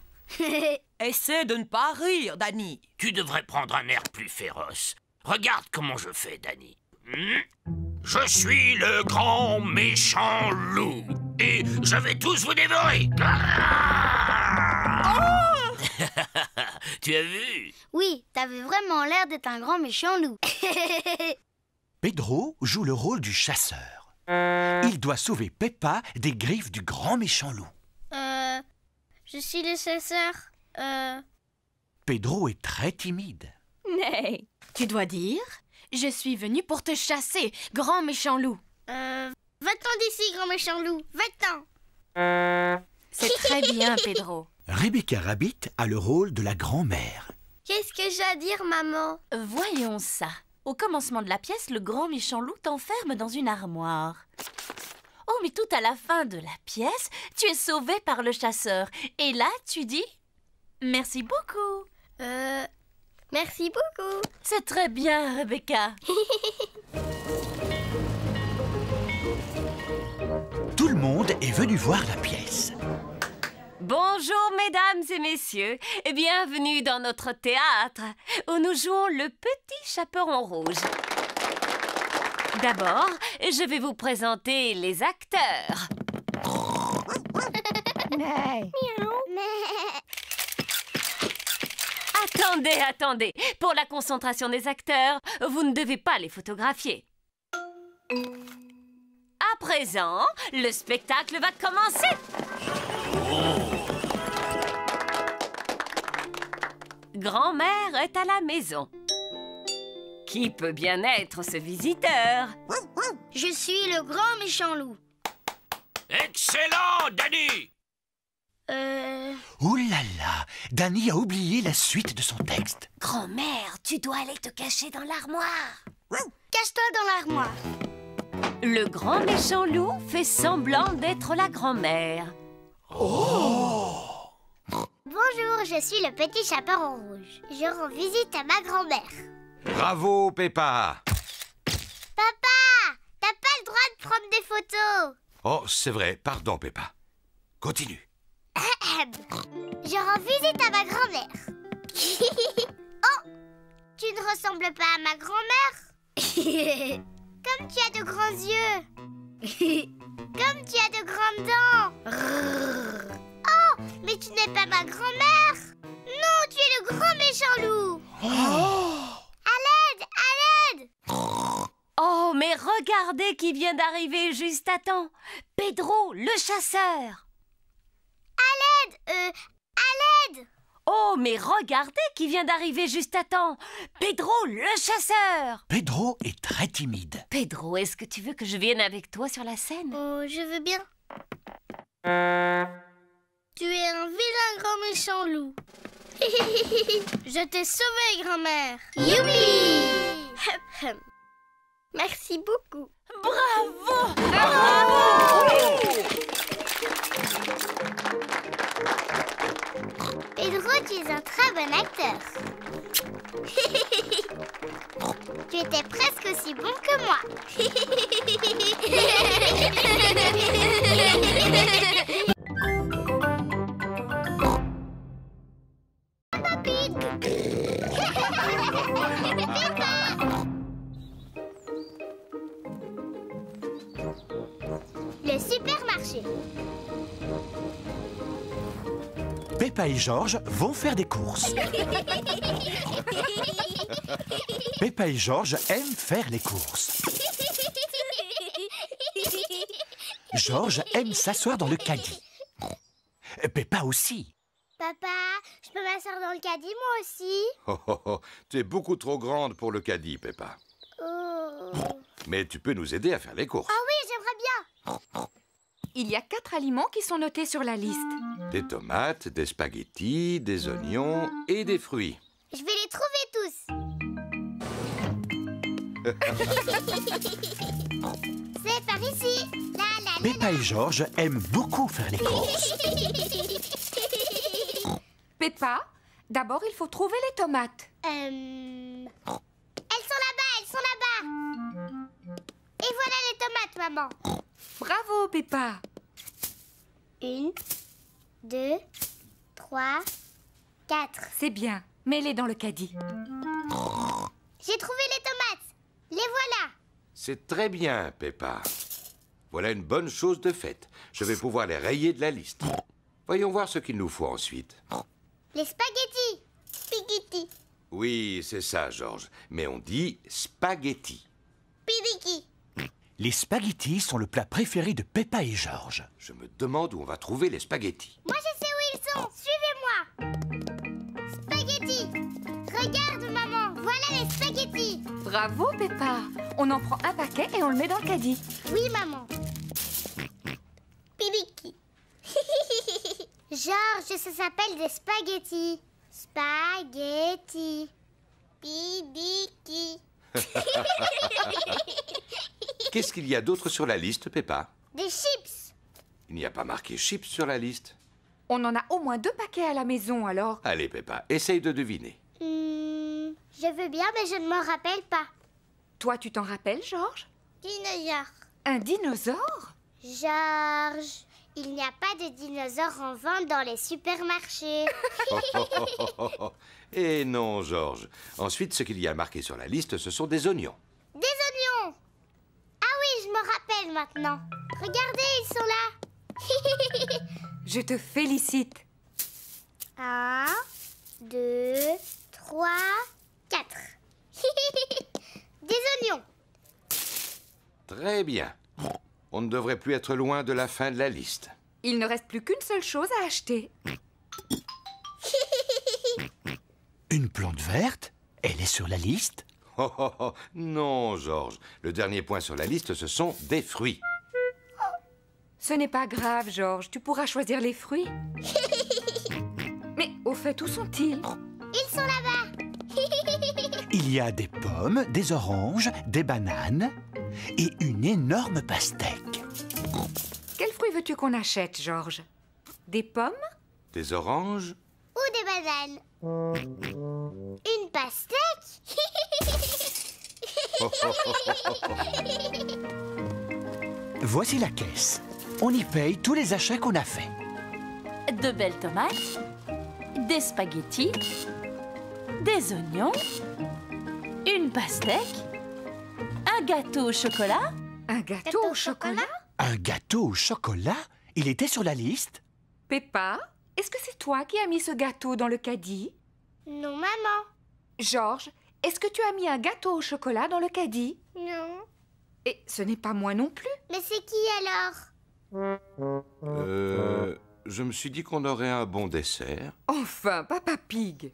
Essaie de ne pas rire, Danny. Tu devrais prendre un air plus féroce. Regarde comment je fais, Danny. Je suis le grand méchant loup. Et je vais tous vous dévorer. Tu as vu? Oui, t'avais vraiment l'air d'être un grand méchant loup. Pedro joue le rôle du chasseur. Il doit sauver Peppa des griffes du grand méchant loup. Je suis le chasseur. Pedro est très timide. Mais tu dois dire, je suis venu pour te chasser, grand méchant loup. Va-t'en d'ici, grand méchant loup. Va-t'en. C'est très bien, Pedro. Rebecca Rabbit a le rôle de la grand-mère. Qu'est-ce que j'ai à dire, maman? Voyons ça. Au commencement de la pièce, le grand méchant loup t'enferme dans une armoire. Oh, mais tout à la fin de la pièce, tu es sauvé par le chasseur. Et là, tu dis « Merci beaucoup ». Merci beaucoup. C'est très bien, Rebecca. Tout le monde est venu voir la pièce. Bonjour, mesdames et messieurs, et bienvenue dans notre théâtre, où nous jouons le petit chaperon rouge. D'abord, je vais vous présenter les acteurs. Attendez. Pour la concentration des acteurs, vous ne devez pas les photographier. À présent, le spectacle va commencer. Grand-mère est à la maison. Qui peut bien être ce visiteur? Je suis le grand méchant loup. Excellent, Danny! Ouh là là, Danny a oublié la suite de son texte. Grand-mère, tu dois aller te cacher dans l'armoire. Cache-toi dans l'armoire. Le grand méchant loup fait semblant d'être la grand-mère. Bonjour, je suis le petit chaperon rouge. Je rends visite à ma grand-mère. Bravo, Peppa. Papa, t'as pas le droit de prendre des photos. Oh, c'est vrai. Pardon, Peppa. Continue. Je rends visite à ma grand-mère. Oh, Tu ne ressembles pas à ma grand-mère. Comme tu as de grands yeux. Comme tu as de grandes dents. Oh, mais tu n'es pas ma grand-mère. Non, tu es le grand méchant loup. À l'aide, à l'aide. Oh, mais regardez qui vient d'arriver juste à temps. Pedro, le chasseur. À l'aide. Oh, mais regardez qui vient d'arriver juste à temps. Pedro, le chasseur. Pedro est très timide. Pedro, est-ce que tu veux que je vienne avec toi sur la scène? Oh, je veux bien. Tu es un vilain grand méchant loup. Je t'ai sauvé, grand-mère. Youpi! Merci beaucoup. Bravo! Pedro, tu es un très bon acteur. Tu étais presque aussi bon que moi. Peppa Pig. Le supermarché. Peppa et George vont faire des courses. Peppa et George aiment faire les courses. George aime s'asseoir dans le caddie. Peppa aussi. Papa, je peux m'asseoir dans le caddie moi aussi? Oh, oh, oh, t'es beaucoup trop grande pour le caddie, Peppa. Oh. Mais tu peux nous aider à faire les courses. Ah oui, j'aimerais bien. Il y a 4 aliments qui sont notés sur la liste. Des tomates, des spaghettis, des oignons et des fruits. Je vais les trouver tous. C'est par ici. Peppa et George aiment beaucoup faire les courses. Peppa, d'abord il faut trouver les tomates. Elles sont là-bas. Et voilà les tomates, maman. Bravo, Peppa. 1, 2, 3, 4. C'est bien, mets-les dans le caddie. J'ai trouvé les tomates. Les voilà. C'est très bien, Peppa. Voilà une bonne chose de faite. Je vais pouvoir les rayer de la liste. Voyons voir ce qu'il nous faut ensuite. Les spaghettis. Spaghetti. Oui, c'est ça, George. Mais on dit spaghetti. Pidiki. Les spaghettis sont le plat préféré de Peppa et George. Je me demande où on va trouver les spaghettis. Moi, je sais où ils sont. Suivez-moi. Spaghettis. Regarde, maman. Voilà les spaghettis. Bravo, Peppa. On en prend un paquet et on le met dans le caddie. Oui, maman. Pidiki. Georges, ça s'appelle des spaghettis. Spaghettis. Pidiki. Qu'est-ce qu'il y a d'autre sur la liste, Peppa? Des chips. Il n'y a pas marqué chips sur la liste. On en a au moins 2 paquets à la maison, alors. Allez, Peppa, essaye de deviner. Je veux bien, mais je ne m'en rappelle pas. Toi, tu t'en rappelles, Georges? Dinosaure. Un dinosaure? Georges, il n'y a pas de dinosaures en vente dans les supermarchés. Eh non, Georges. Ensuite, ce qu'il y a marqué sur la liste, ce sont des oignons. Des oignons. Ah oui, je m'en rappelle maintenant. Regardez, ils sont là. Je te félicite. 1, 2, 3, 4. Des oignons. Très bien. On ne devrait plus être loin de la fin de la liste. Il ne reste plus qu'une seule chose à acheter. Une plante verte? Elle est sur la liste? Oh, oh, oh. Non, Georges. Le dernier point sur la liste, ce sont des fruits. Ce n'est pas grave, Georges. Tu pourras choisir les fruits. Mais au fait, où sont-ils? Ils sont là-bas. Il y a des pommes, des oranges, des bananes et une énorme pastèque. Quels fruits veux-tu qu'on achète, Georges? Des pommes? Des oranges? Ou des bananes. Une pastèque. Voici la caisse. On y paye tous les achats qu'on a faits. De belles tomates, des spaghettis, des oignons une pastèque, un gâteau au chocolat. Un gâteau au chocolat? Un gâteau au chocolat? Il était sur la liste? Peppa, est-ce que c'est toi qui as mis ce gâteau dans le caddie? Non, maman. Georges, est-ce que tu as mis un gâteau au chocolat dans le caddie? Non. Et ce n'est pas moi non plus. Mais c'est qui alors? Je me suis dit qu'on aurait un bon dessert. Enfin, Papa Pig.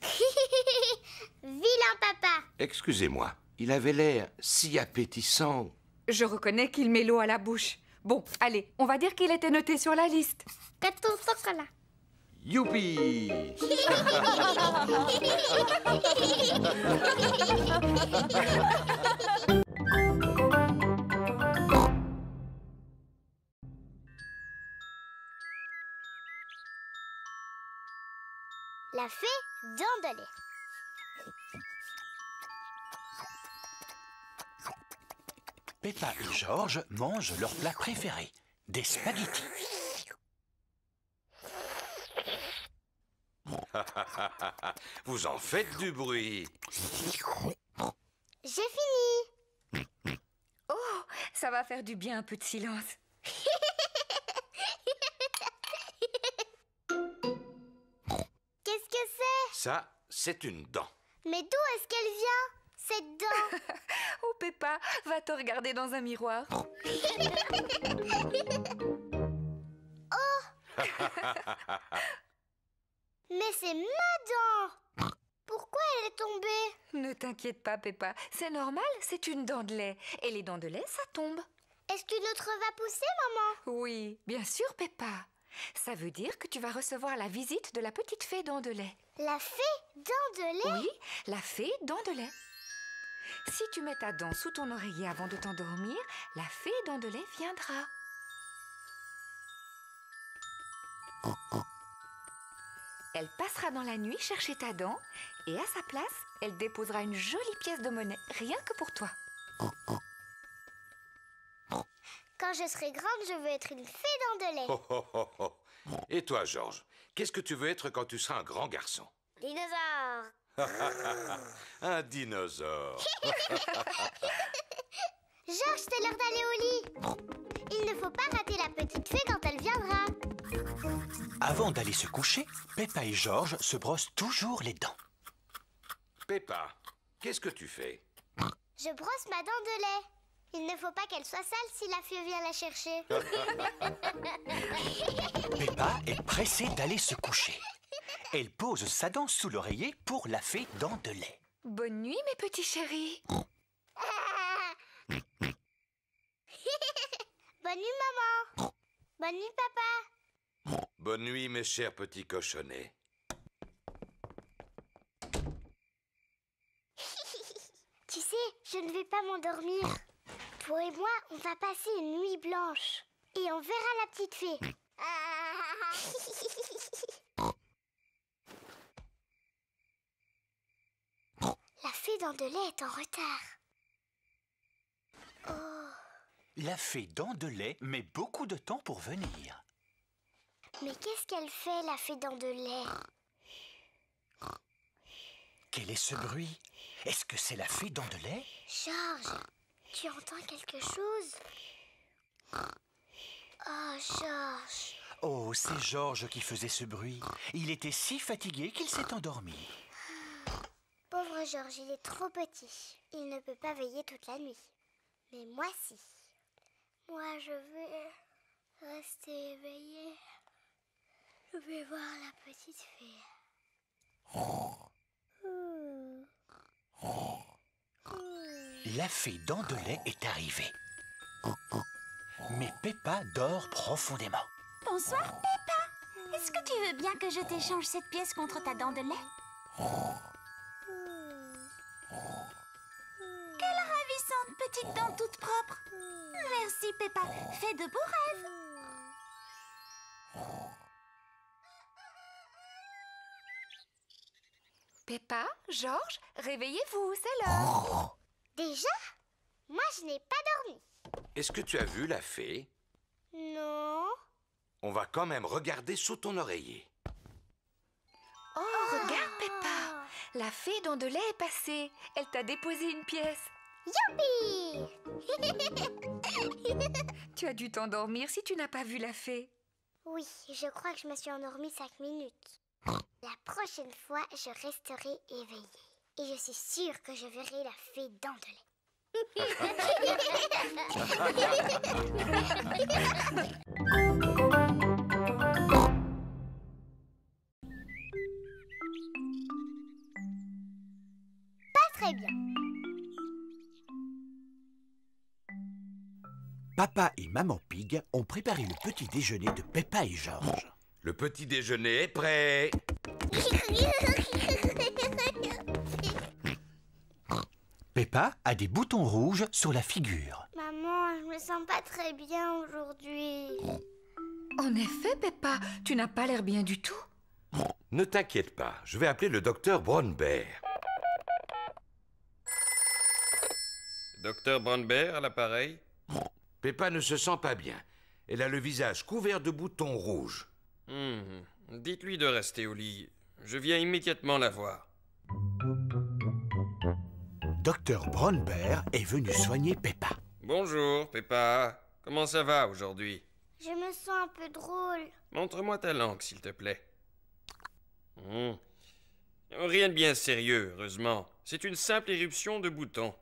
Vilain papa. Excusez-moi, il avait l'air si appétissant. Je reconnais qu'il met l'eau à la bouche. Bon, allez, on va dire qu'il était noté sur la liste. Gâteau au chocolat. Youpi! La fée dents de lait. Peppa et Georges mangent leur plat préféré, des spaghettis. Vous en faites du bruit. J'ai fini. Oh, ça va faire du bien un peu de silence. Qu'est-ce que c'est? Ça, c'est une dent. Mais d'où est-ce qu'elle vient, cette dent? Oh, Peppa, va te regarder dans un miroir. Mais c'est ma dent. Pourquoi elle est tombée? Ne t'inquiète pas, Peppa. C'est normal, c'est une dent de lait. Et les dents de lait, ça tombe. Est-ce qu'une autre va pousser, maman? Oui, bien sûr, Peppa. Ça veut dire que tu vas recevoir la visite de la petite fée dent de lait. La fée dent de lait? Oui, la fée dent de lait. Si tu mets ta dent sous ton oreiller avant de t'endormir, la fée dent de lait viendra. Elle passera dans la nuit chercher ta dent et à sa place, elle déposera une jolie pièce de monnaie, rien que pour toi. Quand je serai grande, je veux être une fée dent de lait. Oh, oh, oh, oh. Et toi, Georges, qu'est-ce que tu veux être quand tu seras un grand garçon? Dinosaure. Un dinosaure. Georges, c'est l'heure d'aller au lit. Il ne faut pas rater la petite fée quand elle viendra. Avant d'aller se coucher, Peppa et Georges se brossent toujours les dents. Peppa, qu'est-ce que tu fais? Je brosse ma dent de lait. Il ne faut pas qu'elle soit sale si la fée vient la chercher. Peppa est pressée d'aller se coucher. Elle pose sa dent sous l'oreiller pour la fée dent de lait. Bonne nuit, mes petits chéris. Bonne nuit, maman. Bonne nuit, papa. Bonne nuit, mes chers petits cochonnets. Tu sais, je ne vais pas m'endormir. Toi et moi, on va passer une nuit blanche. Et on verra la petite fée. La fée dent de lait est en retard. Oh. La fée dent de lait met beaucoup de temps pour venir. Mais qu'est-ce qu'elle fait, la fée dent de lait? Quel est ce bruit? Est-ce que c'est la fée dent de lait? Georges, tu entends quelque chose? Oh, Georges. Oh, c'est Georges qui faisait ce bruit. Il était si fatigué qu'il s'est endormi. Pauvre Georges, il est trop petit. Il ne peut pas veiller toute la nuit. Mais moi, si. Moi, je vais rester éveillée. Je vais voir la petite fée. La fée dent de lait est arrivée. Mais Peppa dort profondément. Bonsoir, Peppa. Est-ce que tu veux bien que je t'échange cette pièce contre ta dent de lait? Quelle ravissante petite dent toute propre. Merci, Peppa. Fais de beaux rêves. Peppa, Georges, réveillez-vous, c'est l'heure. Déjà? Moi, je n'ai pas dormi. Est-ce que tu as vu la fée? Non. On va quand même regarder sous ton oreiller. Oh, regarde, Peppa. La fée dent de lait est passée. Elle t'a déposé une pièce. Youpi! Tu as dû t'endormir si tu n'as pas vu la fée. Oui, je crois que je me suis endormie 5 minutes. La prochaine fois, je resterai éveillée. Et je suis sûre que je verrai la fée dent de lait. Pas très bien. Papa et Maman Pig ont préparé le petit déjeuner de Peppa et George. Le petit déjeuner est prêt. Peppa a des boutons rouges sur la figure. Maman, je me sens pas très bien aujourd'hui. En effet, Peppa, tu n'as pas l'air bien du tout. Ne t'inquiète pas, je vais appeler le docteur Brown Bear. Docteur Brown Bear à l'appareil. Peppa ne se sent pas bien. Elle a le visage couvert de boutons rouges. Dites-lui de rester au lit. Je viens immédiatement la voir. Docteur Brown Bear est venu soigner Peppa. Bonjour, Peppa. Comment ça va aujourd'hui? Je me sens un peu drôle. Montre-moi ta langue, s'il te plaît. Rien de bien sérieux, heureusement. C'est une simple éruption de boutons.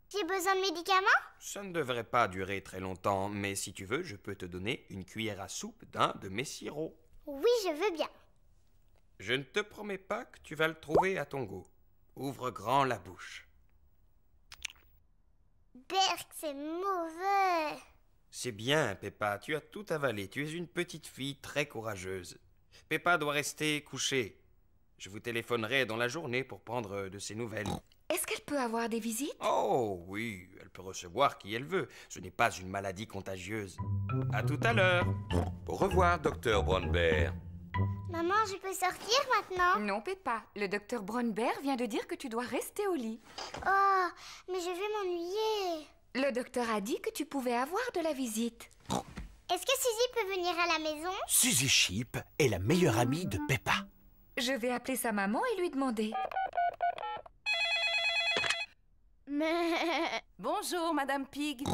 J'ai besoin de médicaments? Ça ne devrait pas durer très longtemps, mais si tu veux, je peux te donner une cuillère à soupe d'un de mes sirops. Oui, je veux bien. Je ne te promets pas que tu vas le trouver à ton goût. Ouvre grand la bouche. Berk, c'est mauvais. C'est bien, Peppa, tu as tout avalé. Tu es une petite fille très courageuse. Peppa doit rester couchée. Je vous téléphonerai dans la journée pour prendre de ses nouvelles. Est-ce qu'elle peut avoir des visites? Oh, oui, elle peut recevoir qui elle veut. Ce n'est pas une maladie contagieuse. À tout à l'heure. Au revoir, docteur Brown Bear. Maman, je peux sortir maintenant? Non, Peppa. Le docteur Brown Bear vient de dire que tu dois rester au lit. Oh, mais je vais m'ennuyer. Le docteur a dit que tu pouvais avoir de la visite. Est-ce que Suzy peut venir à la maison? Suzy Sheep est la meilleure amie de Peppa. Je vais appeler sa maman et lui demander. Bonjour, Madame Pig.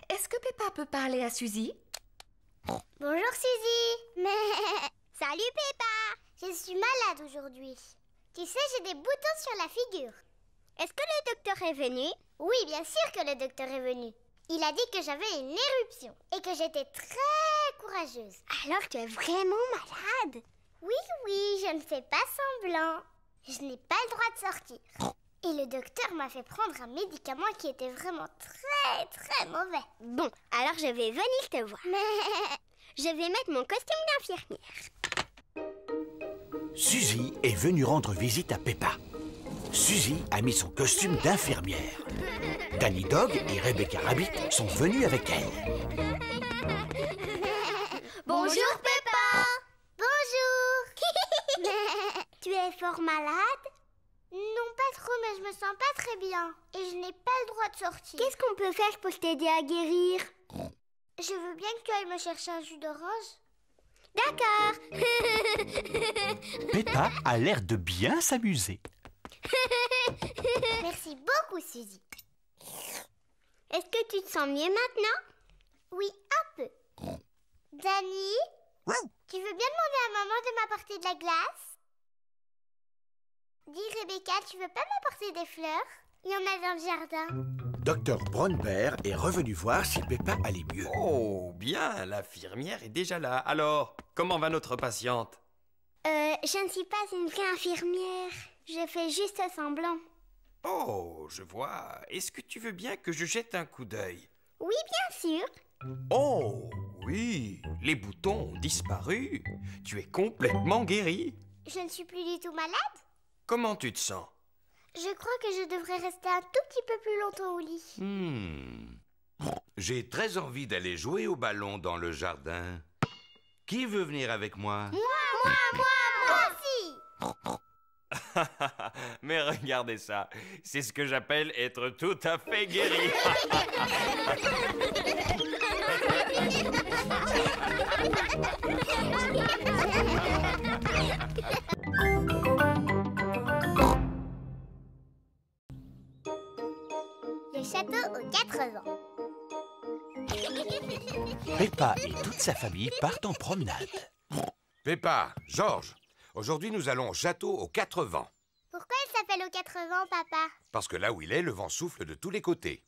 Est-ce que Peppa peut parler à Suzy? Bonjour Suzy. Salut Peppa. Je suis malade aujourd'hui. Tu sais, j'ai des boutons sur la figure. Est-ce que le docteur est venu? Oui, bien sûr que le docteur est venu. Il a dit que j'avais une éruption et que j'étais très courageuse. Alors tu es vraiment malade? Oui, je ne fais pas semblant. Je n'ai pas le droit de sortir. Et le docteur m'a fait prendre un médicament qui était vraiment très, très mauvais. Bon, alors je vais venir te voir. Mais je vais mettre mon costume d'infirmière. Suzy est venue rendre visite à Peppa. Suzy a mis son costume d'infirmière. Danny Dog et Rebecca Rabbit sont venus avec elle. Bonjour Peppa. Bonjour. Tu es fort malade? Non, pas trop, mais je me sens pas très bien. Et je n'ai pas le droit de sortir. Qu'est-ce qu'on peut faire pour t'aider à guérir? Je veux bien que tu ailles me chercher un jus d'orange. D'accord. Peppa a l'air de bien s'amuser. Merci beaucoup, Suzy. Est-ce que tu te sens mieux maintenant? Oui, un peu. Danny, tu veux bien demander à maman de m'apporter de la glace? Dis Rebecca, tu veux pas m'apporter des fleurs? Il y en a dans le jardin. Docteur Brown Bear est revenu voir si Peppa allait mieux. Oh, bien, l'infirmière est déjà là. Alors, comment va notre patiente? Je ne suis pas une vraie infirmière. Je fais juste semblant. Oh, je vois. Est-ce que tu veux bien que je jette un coup d'œil? Oui, bien sûr. Oh, oui, les boutons ont disparu. Tu es complètement guérie. Je ne suis plus du tout malade? Comment tu te sens? Je crois que je devrais rester un tout petit peu plus longtemps au lit. J'ai très envie d'aller jouer au ballon dans le jardin. Qui veut venir avec moi? Moi aussi. Mais regardez ça, c'est ce que j'appelle être tout à fait guéri. Peppa et toute sa famille partent en promenade. Peppa, Georges, aujourd'hui nous allons au château aux 4 vents. Pourquoi il s'appelle aux 4 vents, papa? Parce que là où il est, le vent souffle de tous les côtés.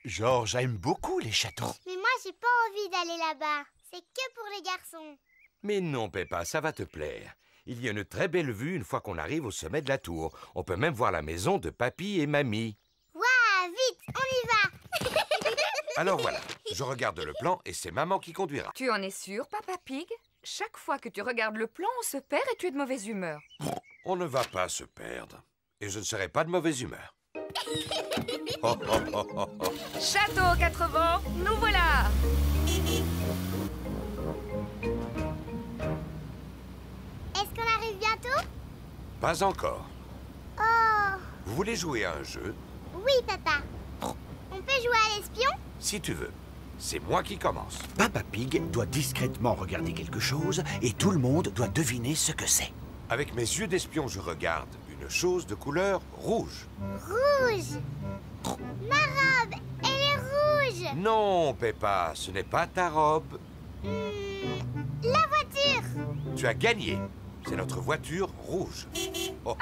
Georges aime beaucoup les châteaux. Mais moi, j'ai pas envie d'aller là-bas. C'est que pour les garçons. Mais non, Peppa, ça va te plaire. Il y a une très belle vue une fois qu'on arrive au sommet de la tour. On peut même voir la maison de papy et mamie. Waouh, vite, on y va. Alors voilà, je regarde le plan et c'est maman qui conduira. Tu en es sûr, Papa Pig? Chaque fois que tu regardes le plan, on se perd et tu es de mauvaise humeur. On ne va pas se perdre. Et je ne serai pas de mauvaise humeur. Oh, oh, oh, oh, oh. Château aux 4 vents, nous voilà! Est-ce qu'on arrive bientôt? Pas encore. Oh, Vous voulez jouer à un jeu? oui, papa. On peut jouer à l'espion? Si tu veux. C'est moi qui commence. Papa Pig doit discrètement regarder quelque chose et tout le monde doit deviner ce que c'est. Avec mes yeux d'espion, je regarde une chose de couleur rouge. Rouge. Ma robe, elle est rouge. Non, Peppa, ce n'est pas ta robe. La voiture. Tu as gagné. C'est notre voiture rouge. Oh, oh, oh.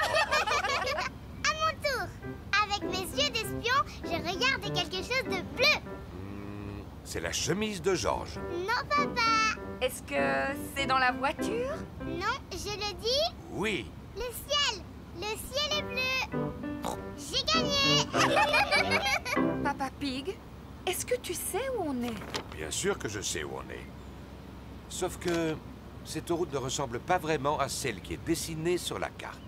À mon tour. Avec mes yeux d'espion, je regarde quelque chose de bleu. C'est la chemise de Georges. Non, papa. Est-ce que c'est dans la voiture? Non, je le dis. Oui. Le ciel. Le ciel est bleu. J'ai gagné. Papa Pig, est-ce que tu sais où on est? Bien sûr que je sais où on est. Sauf que cette route ne ressemble pas vraiment à celle qui est dessinée sur la carte.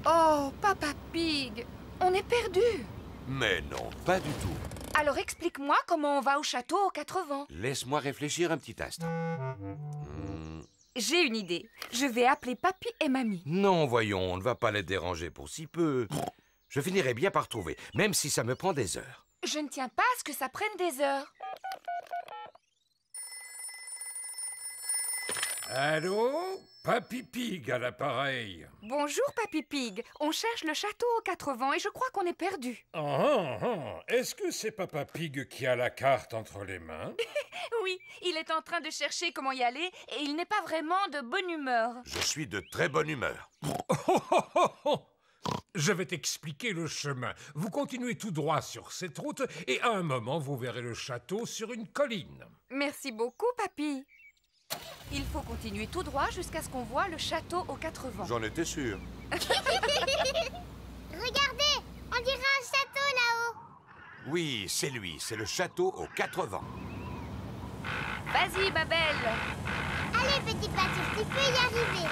Oh, Papa Pig, on est perdu. Mais non, pas du tout. Alors explique-moi comment on va au château aux 4 vents. Laisse-moi réfléchir un petit instant. J'ai une idée. Je vais appeler Papy et Mamie. Non, voyons, on ne va pas les déranger pour si peu. Je finirai bien par trouver, même si ça me prend des heures. Je ne tiens pas à ce que ça prenne des heures. Allô? Papy Pig à l'appareil. Bonjour, Papy Pig. On cherche le château aux 4 vents et je crois qu'on est perdu. Est-ce que c'est Papa Pig qui a la carte entre les mains? Oui, il est en train de chercher comment y aller et il n'est pas vraiment de bonne humeur. Je suis de très bonne humeur. Je vais t'expliquer le chemin. Vous continuez tout droit sur cette route et à un moment, vous verrez le château sur une colline. Merci beaucoup, Papy. Il faut continuer tout droit jusqu'à ce qu'on voit le château aux 4 vents. J'en étais sûr. Regardez, on dirait un château là-haut. Oui, c'est lui, c'est le château aux 4 vents. Vas-y, Babel. Allez, petite pâture, tu peux y arriver.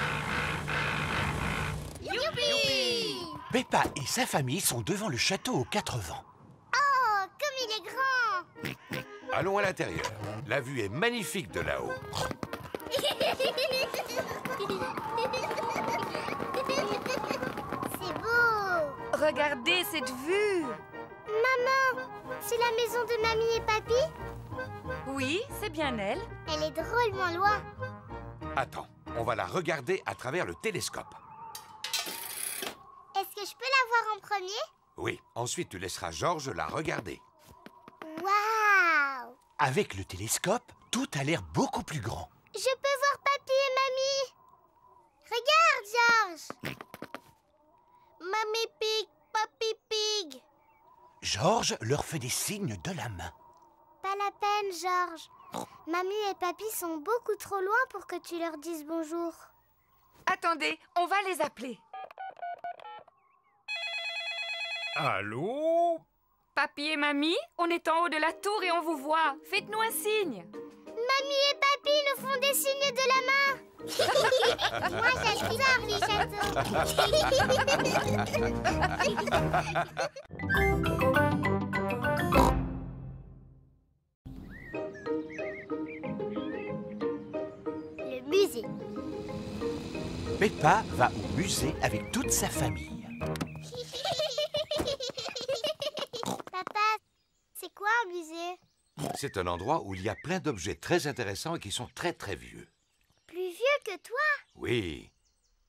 Youpi! Peppa et sa famille sont devant le château aux 4 vents. Oh, comme il est grand! Allons à l'intérieur. La vue est magnifique de là-haut. C'est beau! Regardez cette vue. Maman, c'est la maison de mamie et papy? Oui, c'est bien elle. Elle est drôlement loin. Attends, on va la regarder à travers le télescope. Est-ce que je peux la voir en premier? Oui, ensuite tu laisseras Georges la regarder. Waouh! Avec le télescope, tout a l'air beaucoup plus grand. Je peux voir papy et mamie. Regarde, Georges. Mamie Pig, papy Pig. Georges leur fait des signes de la main. Pas la peine, Georges. Mamie et papy sont beaucoup trop loin pour que tu leur dises bonjour. Attendez, on va les appeler. Allô? Papy et Mamie, on est en haut de la tour et on vous voit. Faites-nous un signe. Mamie et papy nous font des signes de la main. Moi, j'adore les châteaux. Le musée. Peppa va au musée avec toute sa famille. Papa, c'est quoi un musée? C'est un endroit où il y a plein d'objets très intéressants et qui sont très très vieux. Plus vieux que toi? Oui,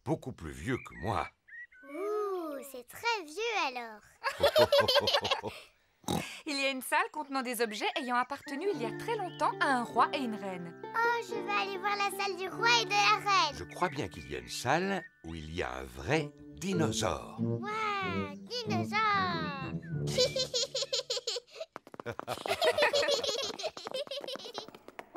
beaucoup plus vieux que moi. Ouh, c'est très vieux alors. Il y a une salle contenant des objets ayant appartenu il y a très longtemps à un roi et une reine. Oh, je vais aller voir la salle du roi et de la reine. Je crois bien qu'il y a une salle où il y a un vrai dinosaure. Ouais, dinosaure.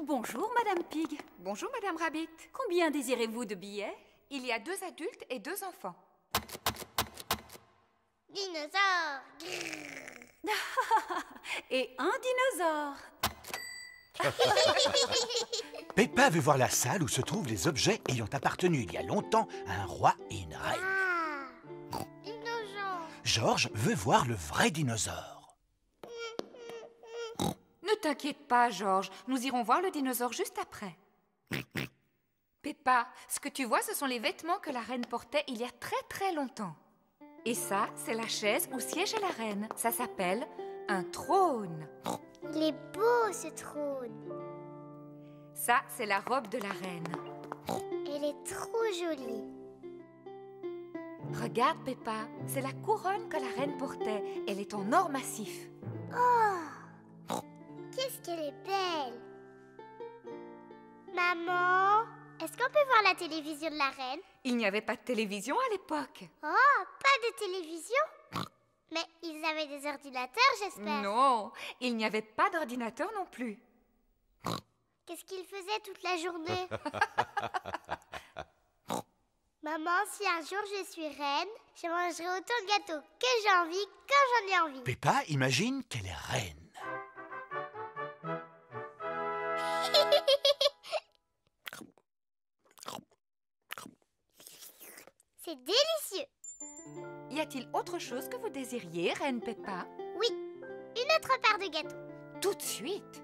Bonjour, Madame Pig. Bonjour, Madame Rabbit. Combien désirez-vous de billets? Il y a 2 adultes et 2 enfants. Dinosaure. Et un dinosaure. Peppa veut voir la salle où se trouvent les objets ayant appartenu il y a longtemps à un roi et une reine. Ah, dinosaure. George veut voir le vrai dinosaure. Ne t'inquiète pas, George. Nous irons voir le dinosaure juste après. Peppa, ce que tu vois, ce sont les vêtements que la reine portait il y a très très longtemps. Et ça, c'est la chaise où siégeait la reine. Ça s'appelle un trône. Il est beau, ce trône. Ça, c'est la robe de la reine. Elle est trop jolie. Regarde, Peppa, c'est la couronne que la reine portait. Elle est en or massif. Oh, qu'est-ce qu'elle est belle. Maman, est-ce qu'on peut voir la télévision de la reine? Il n'y avait pas de télévision à l'époque. Oh, pas de télévision? Mais ils avaient des ordinateurs, j'espère. Non, il n'y avait pas d'ordinateur non plus. Qu'est-ce qu'ils faisaient toute la journée? Maman, si un jour je suis reine, je mangerai autant de gâteaux que j'ai envie, quand j'en ai envie. Peppa imagine qu'elle est reine. C'est délicieux. Y a-t-il autre chose que vous désiriez, Reine Peppa? Oui, une autre part de gâteau. Tout de suite.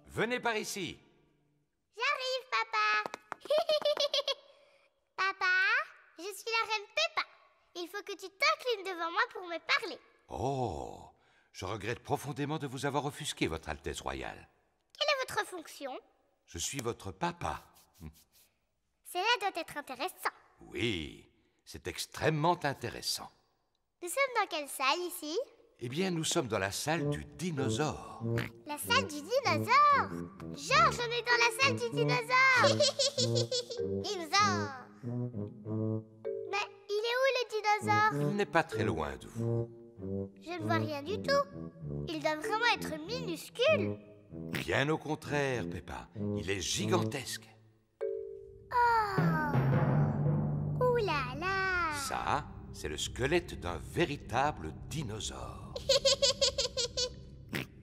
Venez par ici. J'arrive, papa. Papa, je suis la reine Peppa. Il faut que tu t'inclines devant moi pour me parler. Oh, je regrette profondément de vous avoir offusqué, Votre Altesse Royale. Quelle est votre fonction? Je suis votre papa. Cela doit être intéressant. Oui, c'est extrêmement intéressant. Nous sommes dans quelle salle ici? Eh bien, nous sommes dans la salle du dinosaure. La salle du dinosaure. Georges, on est dans la salle du dinosaure. Dinosaure. Mais il est où le dinosaure? Il n'est pas très loin de vous. Je ne vois rien du tout. Il doit vraiment être minuscule. Bien au contraire, Peppa. Il est gigantesque. Oh. Ouh là là. Ça, c'est le squelette d'un véritable dinosaure.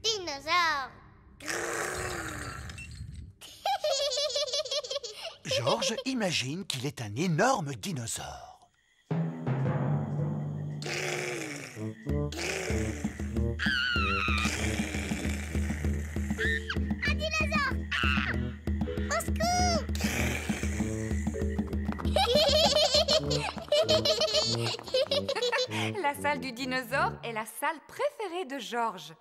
Dinosaure. George imagine qu'il est un énorme dinosaure. Un dinosaure. Au secours. La salle du dinosaure est la salle préférée de George.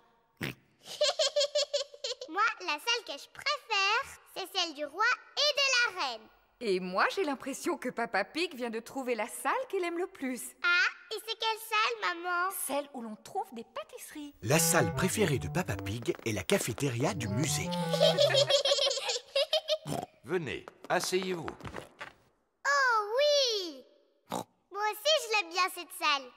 Moi, la salle que je préfère, c'est celle du roi et de la reine. Et moi, j'ai l'impression que Papa Pig vient de trouver la salle qu'il aime le plus. Ah, et c'est quelle salle, maman? Celle où l'on trouve des pâtisseries. La salle préférée de Peppa Pig est la cafétéria du musée. Venez, asseyez-vous. Oh oui! Moi aussi, je l'aime bien, cette salle.